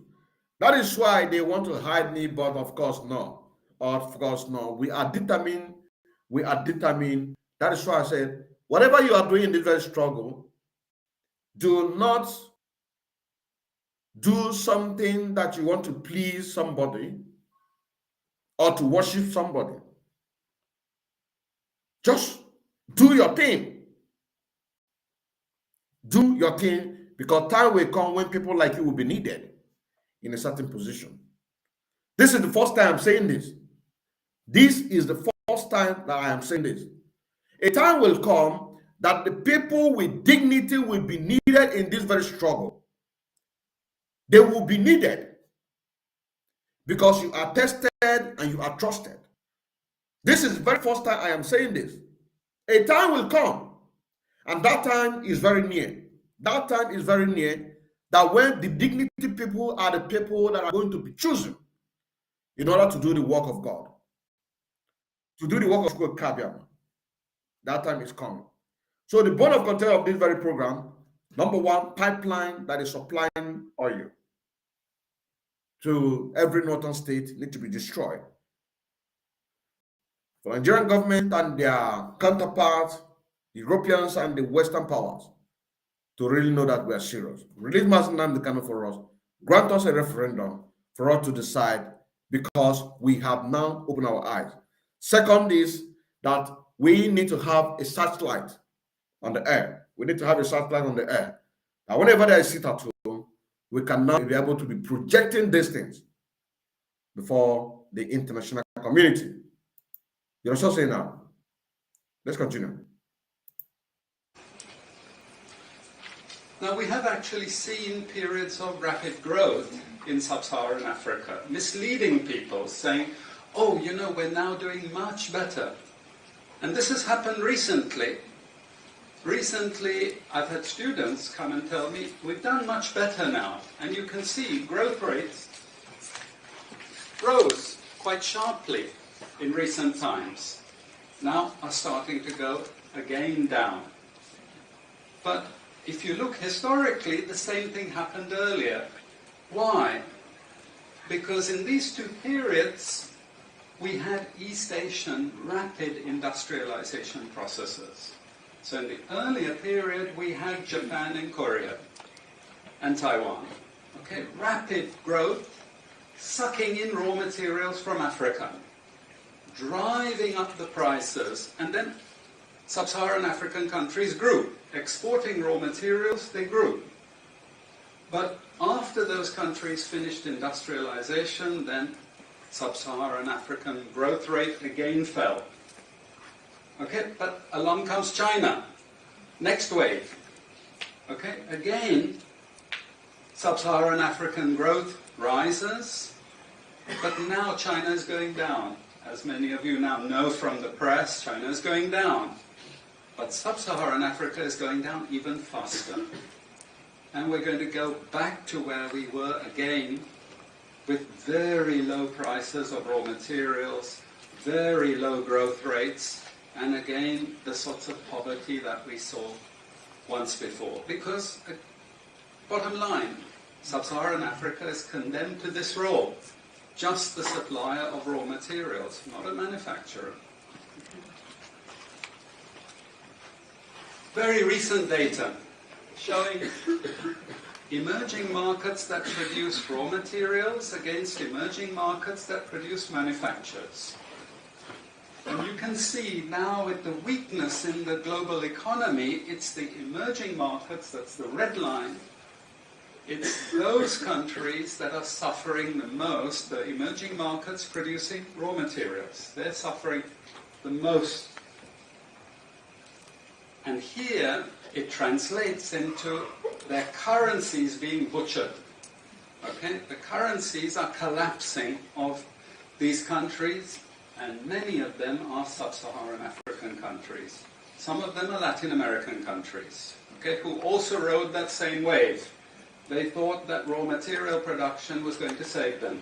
That is why they want to hide me, but of course, no. Of course, no. We are determined. That is why I said, whatever you are doing in this very struggle, do not do something that you want to please somebody or to worship somebody. Just do your thing. Do your thing, because time will come when people like you will be needed in a certain position. This is the first time I'm saying this. This is the first time that I am saying this. A time will come that the people with dignity will be needed in this very struggle. They will be needed because you are tested and you are trusted. This is the very first time I am saying this. A time will come And that time is very near. That time is very near, that when the dignity people are the people that are going to be chosen in order to do the work of God, to do the work of Kabiam. That time is coming. So the bone of contention of this very program, number one, pipeline that is supplying oil to every northern state need to be destroyed. For Nigerian government and their counterparts, Europeans and the Western powers, to really know that we are serious. Release Mazen Nnamdi Kanu for us. Grant us a referendum for us to decide, because we have now opened our eyes. Second is that we need to have a searchlight on the air. We need to have a searchlight on the air. And whenever there is sit at home, we can now be able to be projecting these things before the international community. You're also saying now. Let's continue. Now, we have actually seen periods of rapid growth in sub-Saharan Africa, misleading people, saying, oh, you know, we're now doing much better. And this has happened recently. Recently, I've had students come and tell me, we've done much better now. And you can see growth rates rose quite sharply in recent times. Now are starting to go again down. But if you look historically, the same thing happened earlier. Why? Because in these two periods, we had East Asian rapid industrialization processes. So in the earlier period, we had Japan and Korea and Taiwan. Okay, rapid growth, sucking in raw materials from Africa, driving up the prices, and then sub-Saharan African countries grew. Exporting raw materials, they grew. But after those countries finished industrialization, then sub-Saharan African growth rate again fell. Okay, but along comes China. Next wave. Okay, again, sub-Saharan African growth rises, but now China is going down. As many of you now know from the press, China is going down. But sub-Saharan Africa is going down even faster. And we're going to go back to where we were again, with very low prices of raw materials, very low growth rates, and again, the sorts of poverty that we saw once before. Because, bottom line, sub-Saharan Africa is condemned to this role. Just the supplier of raw materials, not a manufacturer. Very recent data showing emerging markets that produce raw materials against emerging markets that produce manufactures. And you can see now with the weakness in the global economy, it's the emerging markets, that's the red line, it's those countries that are suffering the most, the emerging markets producing raw materials. They're suffering the most. And here it translates into their currencies being butchered. Okay? The currencies are collapsing of these countries, and many of them are sub-Saharan African countries. Some of them are Latin American countries, okay, who also rode that same wave. They thought that raw material production was going to save them.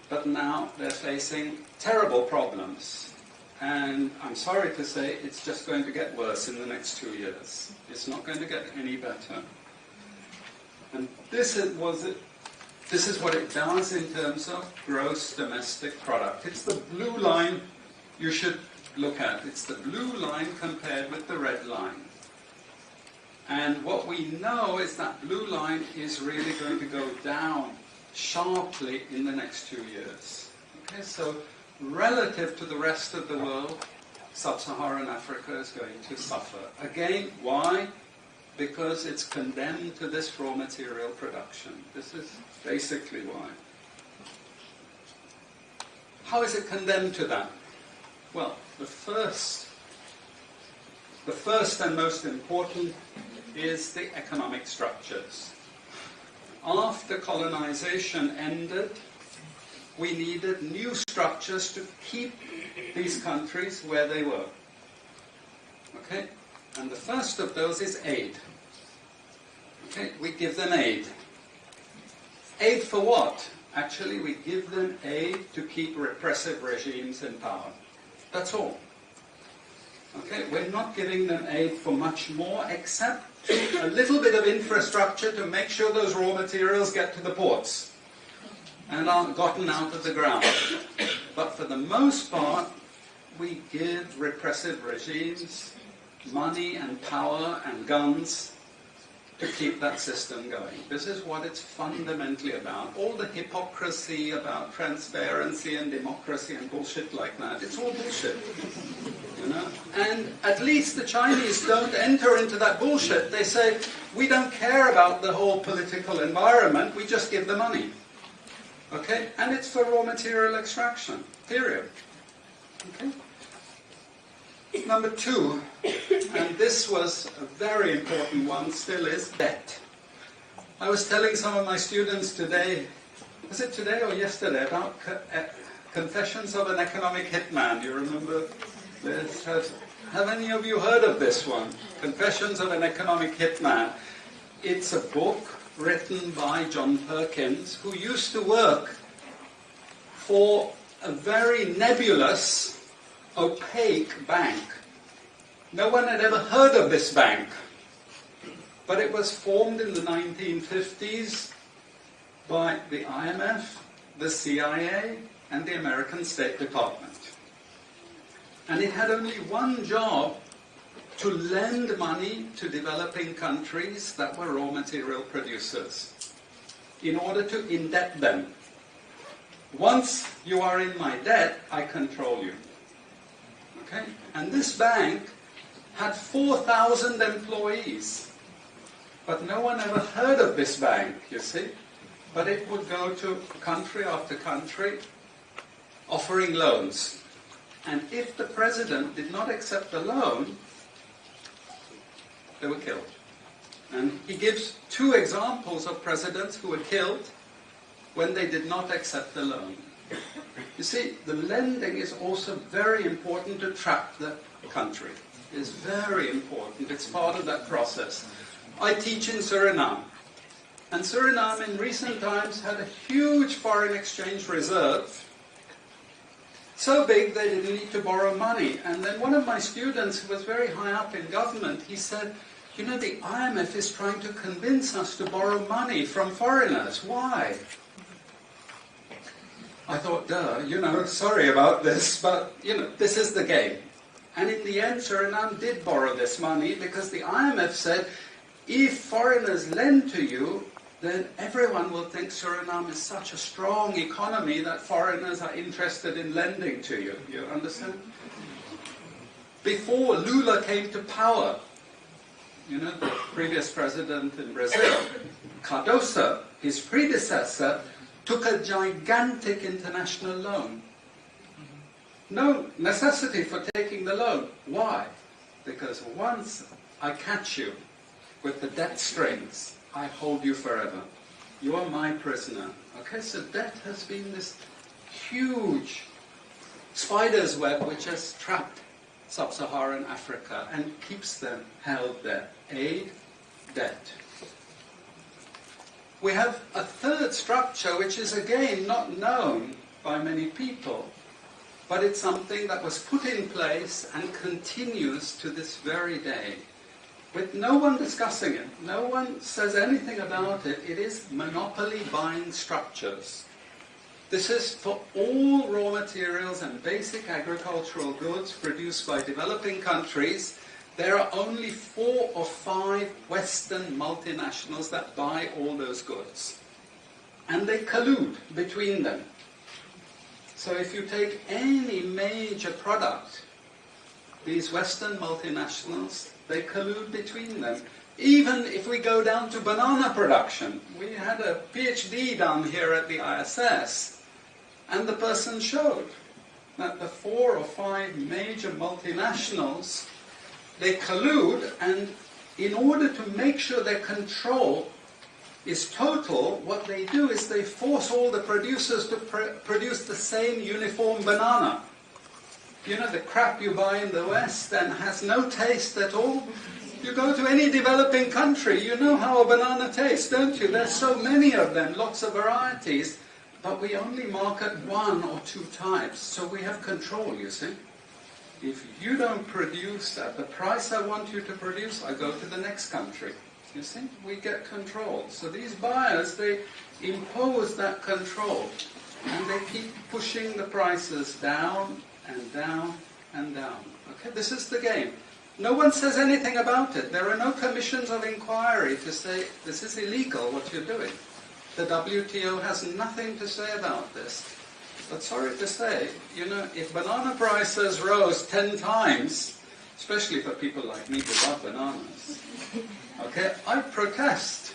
But now they're facing terrible problems. And I'm sorry to say, it's just going to get worse in the next 2 years. It's not going to get any better. And this is what it does in terms of gross domestic product. It's the blue line you should look at. It's the blue line compared with the red line. And what we know is that blue line is really going to go down sharply in the next 2 years. Okay, so relative to the rest of the world, sub-Saharan Africa is going to suffer. Again, why? Because it's condemned to this raw material production. This is basically why. How is it condemned to that? Well, the first and most important is the economic structures. After colonization ended, we needed new structures to keep these countries where they were. Okay? And the first of those is aid. Okay, we give them aid. Aid for what? Actually, we give them aid to keep repressive regimes in power. That's all. Okay, we're not giving them aid for much more except a little bit of infrastructure to make sure those raw materials get to the ports and are gotten out of the ground. But for the most part, we give repressive regimes money and power and guns to keep that system going. This is what it's fundamentally about. All the hypocrisy about transparency and democracy and bullshit like that, it's all bullshit. You know? And at least the Chinese don't enter into that bullshit. They say, we don't care about the whole political environment, we just give the money. Okay? And it's for raw material extraction, period. Okay? Number two, and this was a very important one, still is debt. I was telling some of my students today, was it today or yesterday, about Confessions of an Economic Hitman. You remember this? Have any of you heard of this one? Confessions of an Economic Hitman. It's a book written by John Perkins, who used to work for a very nebulous, opaque bank. No one had ever heard of this bank, but it was formed in the 1950s by the IMF, the CIA, and the American State Department. And it had only one job: to lend money to developing countries that were raw material producers in order to indebt them. Once you are in my debt, I control you. Okay? And this bank had 4,000 employees. But no one ever heard of this bank, you see. But it would go to country after country offering loans. And if the president did not accept the loan, they were killed. And he gives two examples of presidents who were killed when they did not accept the loan. You see, the lending is also very important to trap the country. It is very important. It's part of that process. I teach in Suriname. And Suriname in recent times had a huge foreign exchange reserve. So big they didn't need to borrow money. And then one of my students who was very high up in government, he said, you know, the IMF is trying to convince us to borrow money from foreigners. Why? I thought, duh, you know, sorry about this, but, you know, this is the game. And in the end, Suriname did borrow this money because the IMF said, if foreigners lend to you, then everyone will think Suriname is such a strong economy that foreigners are interested in lending to you. You understand? Before Lula came to power, you know, the previous president in Brazil, Cardoso, his predecessor, took a gigantic international loan. No necessity for taking the loan. Why? Because once I catch you with the debt strings, I hold you forever. You are my prisoner. Okay, so debt has been this huge spider's web which has trapped sub-Saharan Africa and keeps them held there. Aid, debt. We have a third structure which is again not known by many people, but it's something that was put in place and continues to this very day, with no one discussing it. No one says anything about it. It is monopoly buying structures. This is for all raw materials and basic agricultural goods produced by developing countries. There are only 4 or 5 Western multinationals that buy all those goods. And they collude between them. So if you take any major product, these Western multinationals, they collude between them. Even if we go down to banana production, we had a PhD done here at the ISS, and the person showed that the 4 or 5 major multinationals, they collude, and in order to make sure their control is total, what they do is they force all the producers to produce the same uniform banana. You know, the crap you buy in the West and has no taste at all. You go to any developing country, you know how a banana tastes, don't you? There's so many of them, lots of varieties, but we only market one or two types, so we have control, you see. If you don't produce at the price I want you to produce, I go to the next country. You see, we get control. So these buyers, they impose that control, and they keep pushing the prices down and down and down. Okay, this is the game. No one says anything about it. There are no commissions of inquiry to say, this is illegal, what you're doing. The WTO has nothing to say about this. But sorry to say, you know, if banana prices rose 10 times, especially for people like me who love bananas, okay, I protest.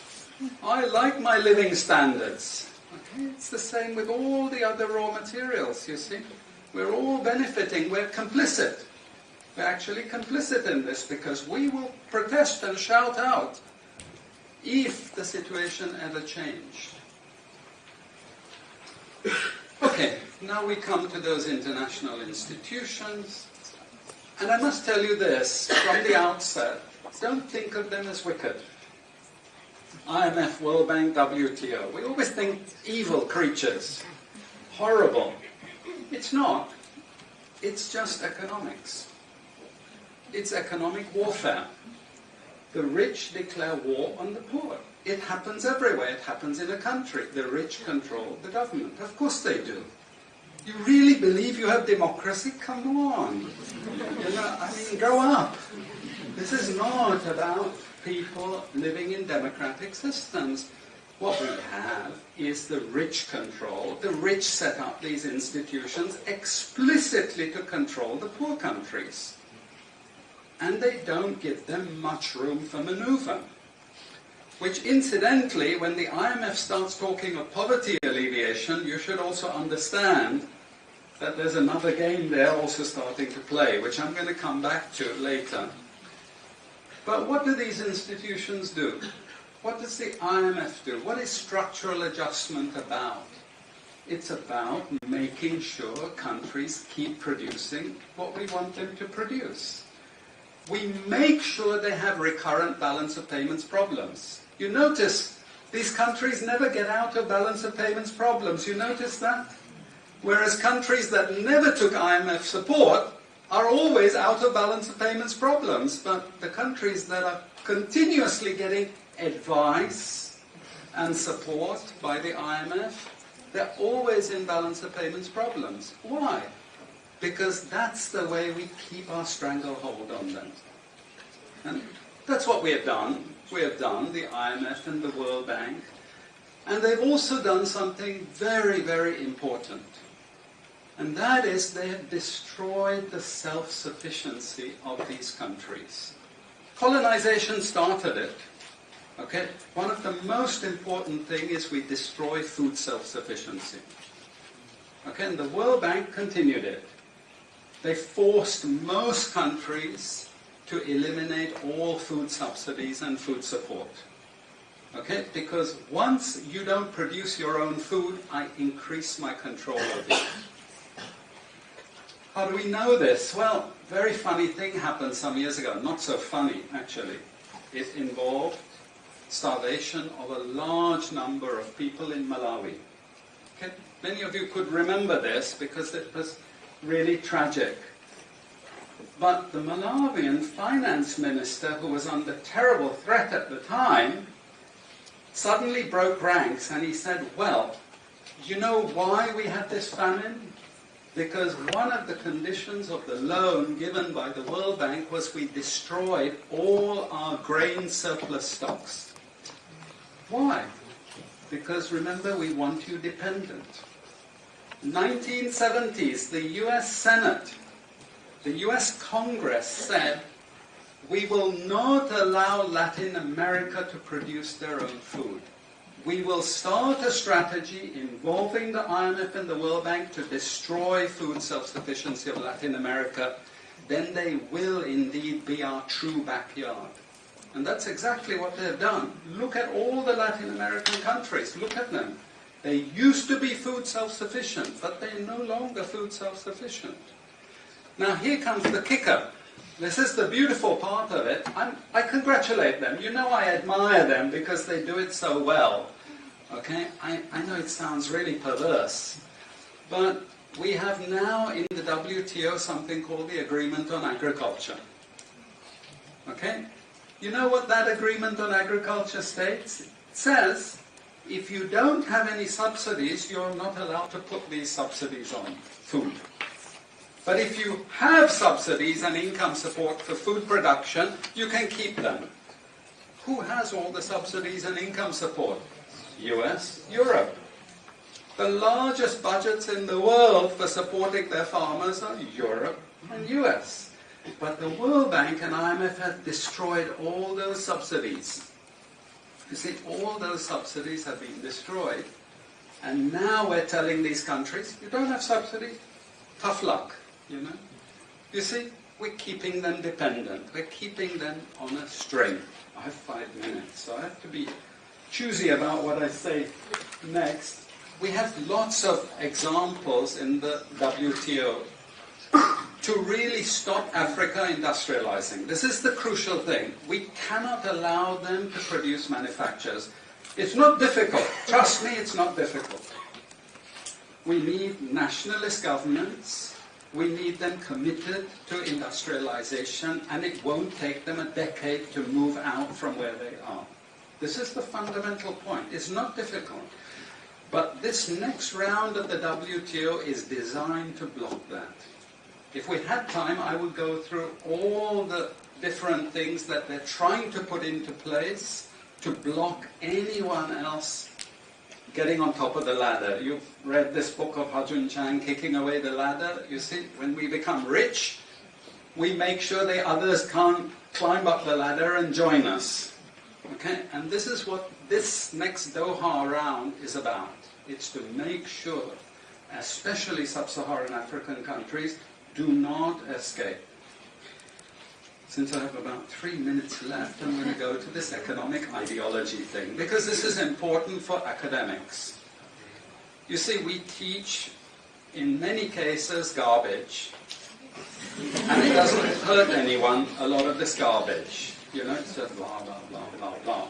I like my living standards. Okay, it's the same with all the other raw materials, you see. We're all benefiting, we're complicit. We're actually complicit in this because we will protest and shout out if the situation ever changed. Okay, now we come to those international institutions. And I must tell you this, from the outset, don't think of them as wicked. IMF, World Bank, WTO. We always think evil creatures, horrible. It's not. It's just economics. It's economic warfare. The rich declare war on the poor. It happens everywhere. It happens in a country. The rich control the government. Of course they do. You really believe you have democracy? Come on. You know, I mean, grow up. This is not about people living in democratic systems. What we have is the rich control. The rich set up these institutions explicitly to control the poor countries. And they don't give them much room for maneuver. Which incidentally, when the IMF starts talking of poverty alleviation, you should also understand that there's another game there also starting to play, which I'm going to come back to later. But what do these institutions do? What does the IMF do? What is structural adjustment about? It's about making sure countries keep producing what we want them to produce. We make sure they have recurrent balance of payments problems. You notice these countries never get out of balance of payments problems. You notice that? Whereas countries that never took IMF support are always out of balance of payments problems. But the countries that are continuously getting advice and support by the IMF, they're always in balance of payments problems. Why? Because that's the way we keep our stranglehold on them. And that's what we have done. We have done, the IMF and the World Bank. And they've also done something very, very important. And that is they have destroyed the self-sufficiency of these countries. Colonization started it. Okay? One of the most important things is we destroy food self-sufficiency. Okay? And the World Bank continued it. They forced most countries to eliminate all food subsidies and food support. Okay? Because once you don't produce your own food, I increase my control over you. How do we know this? Well, very funny thing happened some years ago. Not so funny, actually. It involved starvation of a large number of people in Malawi. Okay? Many of you could remember this because it was really tragic. But the Malawian finance minister, who was under terrible threat at the time, suddenly broke ranks and he said, well, you know why we had this famine? Because one of the conditions of the loan given by the World Bank was we destroyed all our grain surplus stocks. Why? Because remember, we want you dependent. 1970s, the US Senate, the US Congress said, we will not allow Latin America to produce their own food. We will start a strategy involving the IMF and the World Bank to destroy food self-sufficiency of Latin America. Then they will indeed be our true backyard. And that's exactly what they've done. Look at all the Latin American countries. Look at them. They used to be food self-sufficient, but they're no longer food self-sufficient. Now here comes the kicker. This is the beautiful part of it. I congratulate them. You know I admire them because they do it so well. Okay? I know it sounds really perverse. But we have now in the WTO something called the Agreement on Agriculture. Okay? You know what that Agreement on Agriculture states? It says, if you don't have any subsidies, you're not allowed to put these subsidies on food. But if you have subsidies and income support for food production, you can keep them. Who has all the subsidies and income support? US, Europe. The largest budgets in the world for supporting their farmers are Europe and US. But the World Bank and IMF have destroyed all those subsidies. You see, all those subsidies have been destroyed. And now we're telling these countries, you don't have subsidies? Tough luck, you know. You see, we're keeping them dependent. We're keeping them on a string. I have 5 minutes, so I have to be choosy about what I say next. We have lots of examples in the WTO to really stop Africa industrializing. This is the crucial thing. We cannot allow them to produce manufacturers. It's not difficult. Trust me, it's not difficult. We need nationalist governments. We need them committed to industrialization, and it won't take them a decade to move out from where they are. This is the fundamental point. It's not difficult. But this next round of the WTO is designed to block that. If we had time, I would go through all the different things that they're trying to put into place to block anyone else getting on top of the ladder. You've read this book of Hajun Chang, Kicking Away the Ladder. You see, when we become rich, we make sure the others can't climb up the ladder and join us. Okay? And this is what this next Doha round is about. It's to make sure, especially sub-Saharan African countries, do not escape. Since I have about 3 minutes left, I'm going to go to this economic ideology thing, because this is important for academics. You see, we teach, in many cases, garbage. And it doesn't hurt anyone, a lot of this garbage. You know, it's just blah, blah, blah, blah, blah.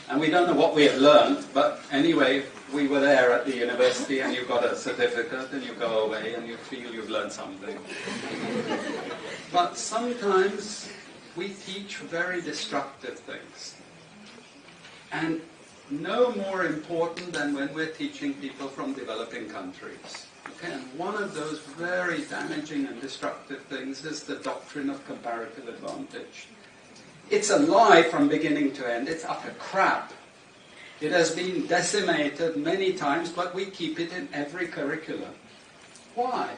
And we don't know what we have learned, but anyway, we were there at the university and you got a certificate and you go away and you feel you've learned something. But sometimes we teach very destructive things. And no more important than when we're teaching people from developing countries. Okay? And one of those very damaging and destructive things is the doctrine of comparative advantage. It's a lie from beginning to end. It's utter crap. It has been decimated many times, but we keep it in every curriculum. Why?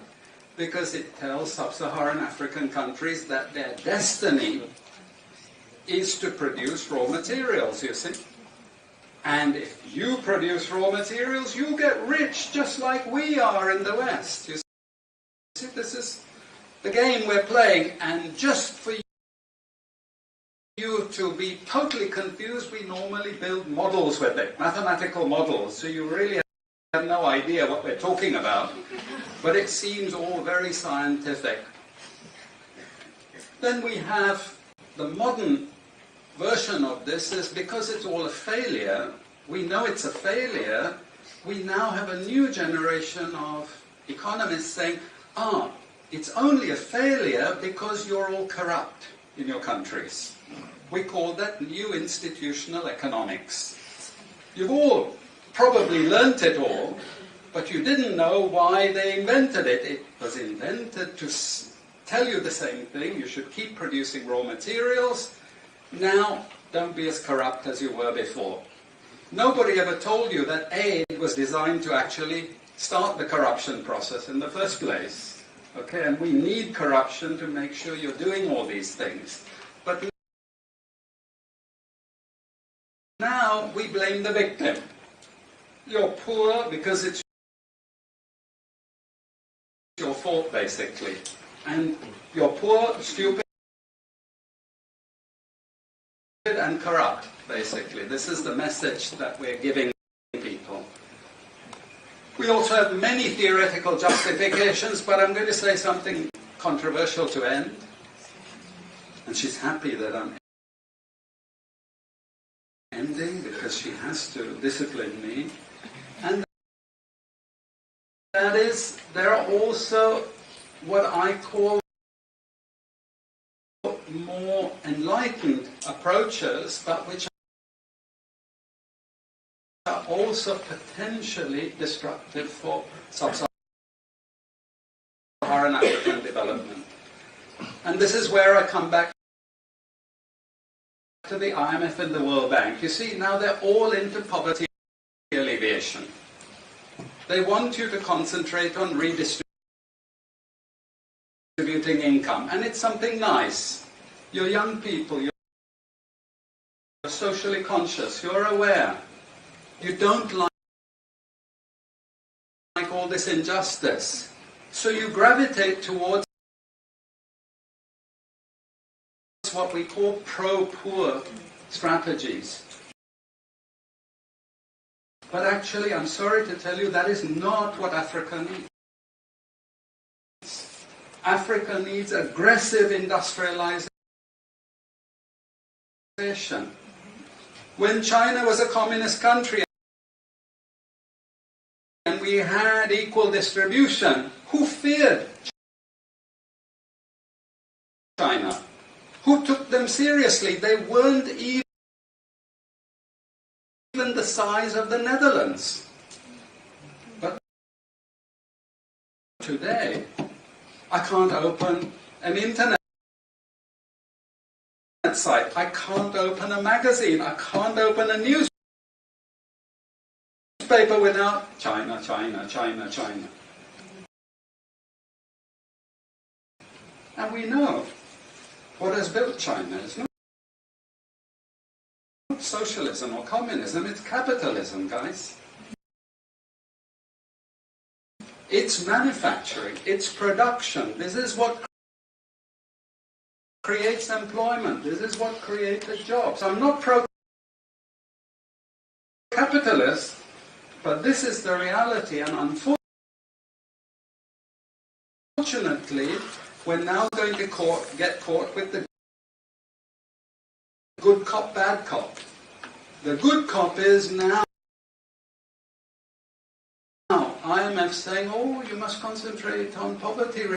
Because it tells sub-Saharan African countries that their destiny is to produce raw materials, you see. And if you produce raw materials, you get rich just like we are in the West. You see, this is the game we're playing, and just for you to be totally confused, we normally build models with it, mathematical models, so you really have no idea what we're talking about, but it seems all very scientific. Then we have the modern version of this is because it's all a failure, we know it's a failure, we now have a new generation of economists saying, it's only a failure because you're all corrupt in your countries. We call that new institutional economics. You've all probably learnt it all, but you didn't know why they invented it. It was invented to tell you the same thing. You should keep producing raw materials. Now, don't be as corrupt as you were before. Nobody ever told you that aid was designed to actually start the corruption process in the first place. Okay, and we need corruption to make sure you're doing all these things. But now we blame the victim. You're poor because it's your fault, basically. And you're poor, stupid, and corrupt, basically. This is the message that we're giving people. We also have many theoretical justifications, but I'm going to say something controversial to end, and she's happy that I'm ending because she has to discipline me. And that is, there are also what I call more enlightened approaches, but which are also potentially destructive for sub-Saharan African development. And this is where I come back to the IMF and the World Bank. You see, now they're all into poverty alleviation. They want you to concentrate on redistributing income, and it's something nice. You're young people, you're socially conscious, you're aware. You don't like all this injustice. So you gravitate towards what we call pro-poor strategies. But actually, I'm sorry to tell you, that is not what Africa needs. Africa needs aggressive industrialization. When China was a communist country and we had equal distribution, who feared China? Who took them seriously? They weren't even the size of the Netherlands. But today, I can't open an internet site, I can't open a magazine, I can't open a newspaper without China, China, China, China. And we know what has built China is not socialism or communism, it's capitalism, guys. It's manufacturing, it's production. This is what creates employment. This is what created jobs. I'm not pro-capitalist, but this is the reality, and unfortunately, we're now going to get caught with the good cop, bad cop. The good cop is now IMF saying, oh, you must concentrate on poverty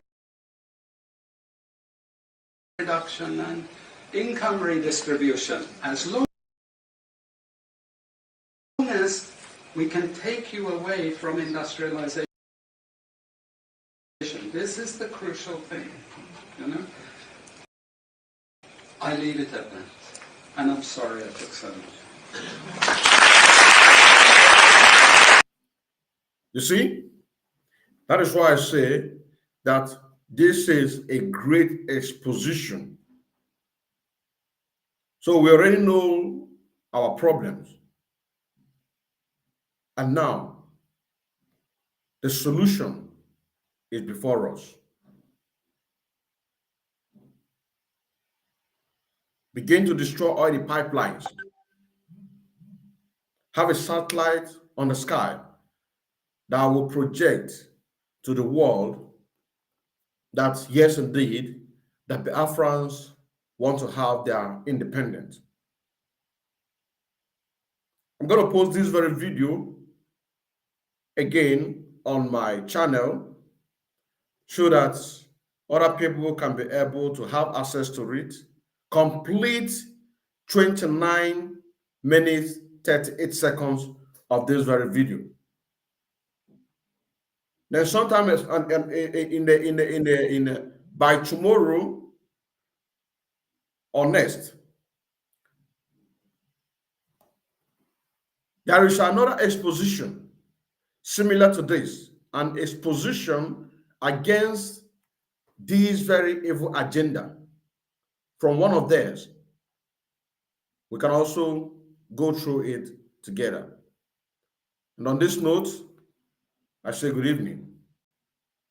reduction and income redistribution. As long as we can take you away from industrialization, this is the crucial thing, you know. I leave it at that, and I'm sorry I took so much. You see, that is why I say that this is a great exposition. So we already know our problems. And now, the solution is before us. Begin to destroy all the pipelines. Have a satellite on the sky that will project to the world that, yes, indeed, that the Biafrans want to have their independence. I'm going to post this very video again on my channel so that other people can be able to have access to it. Complete 29 minutes, 38 seconds of this very video. Then sometime by tomorrow or next, there is another exposition similar to this, an exposition against this very evil agenda from one of theirs. We can also go through it together. And on this note, I say good evening.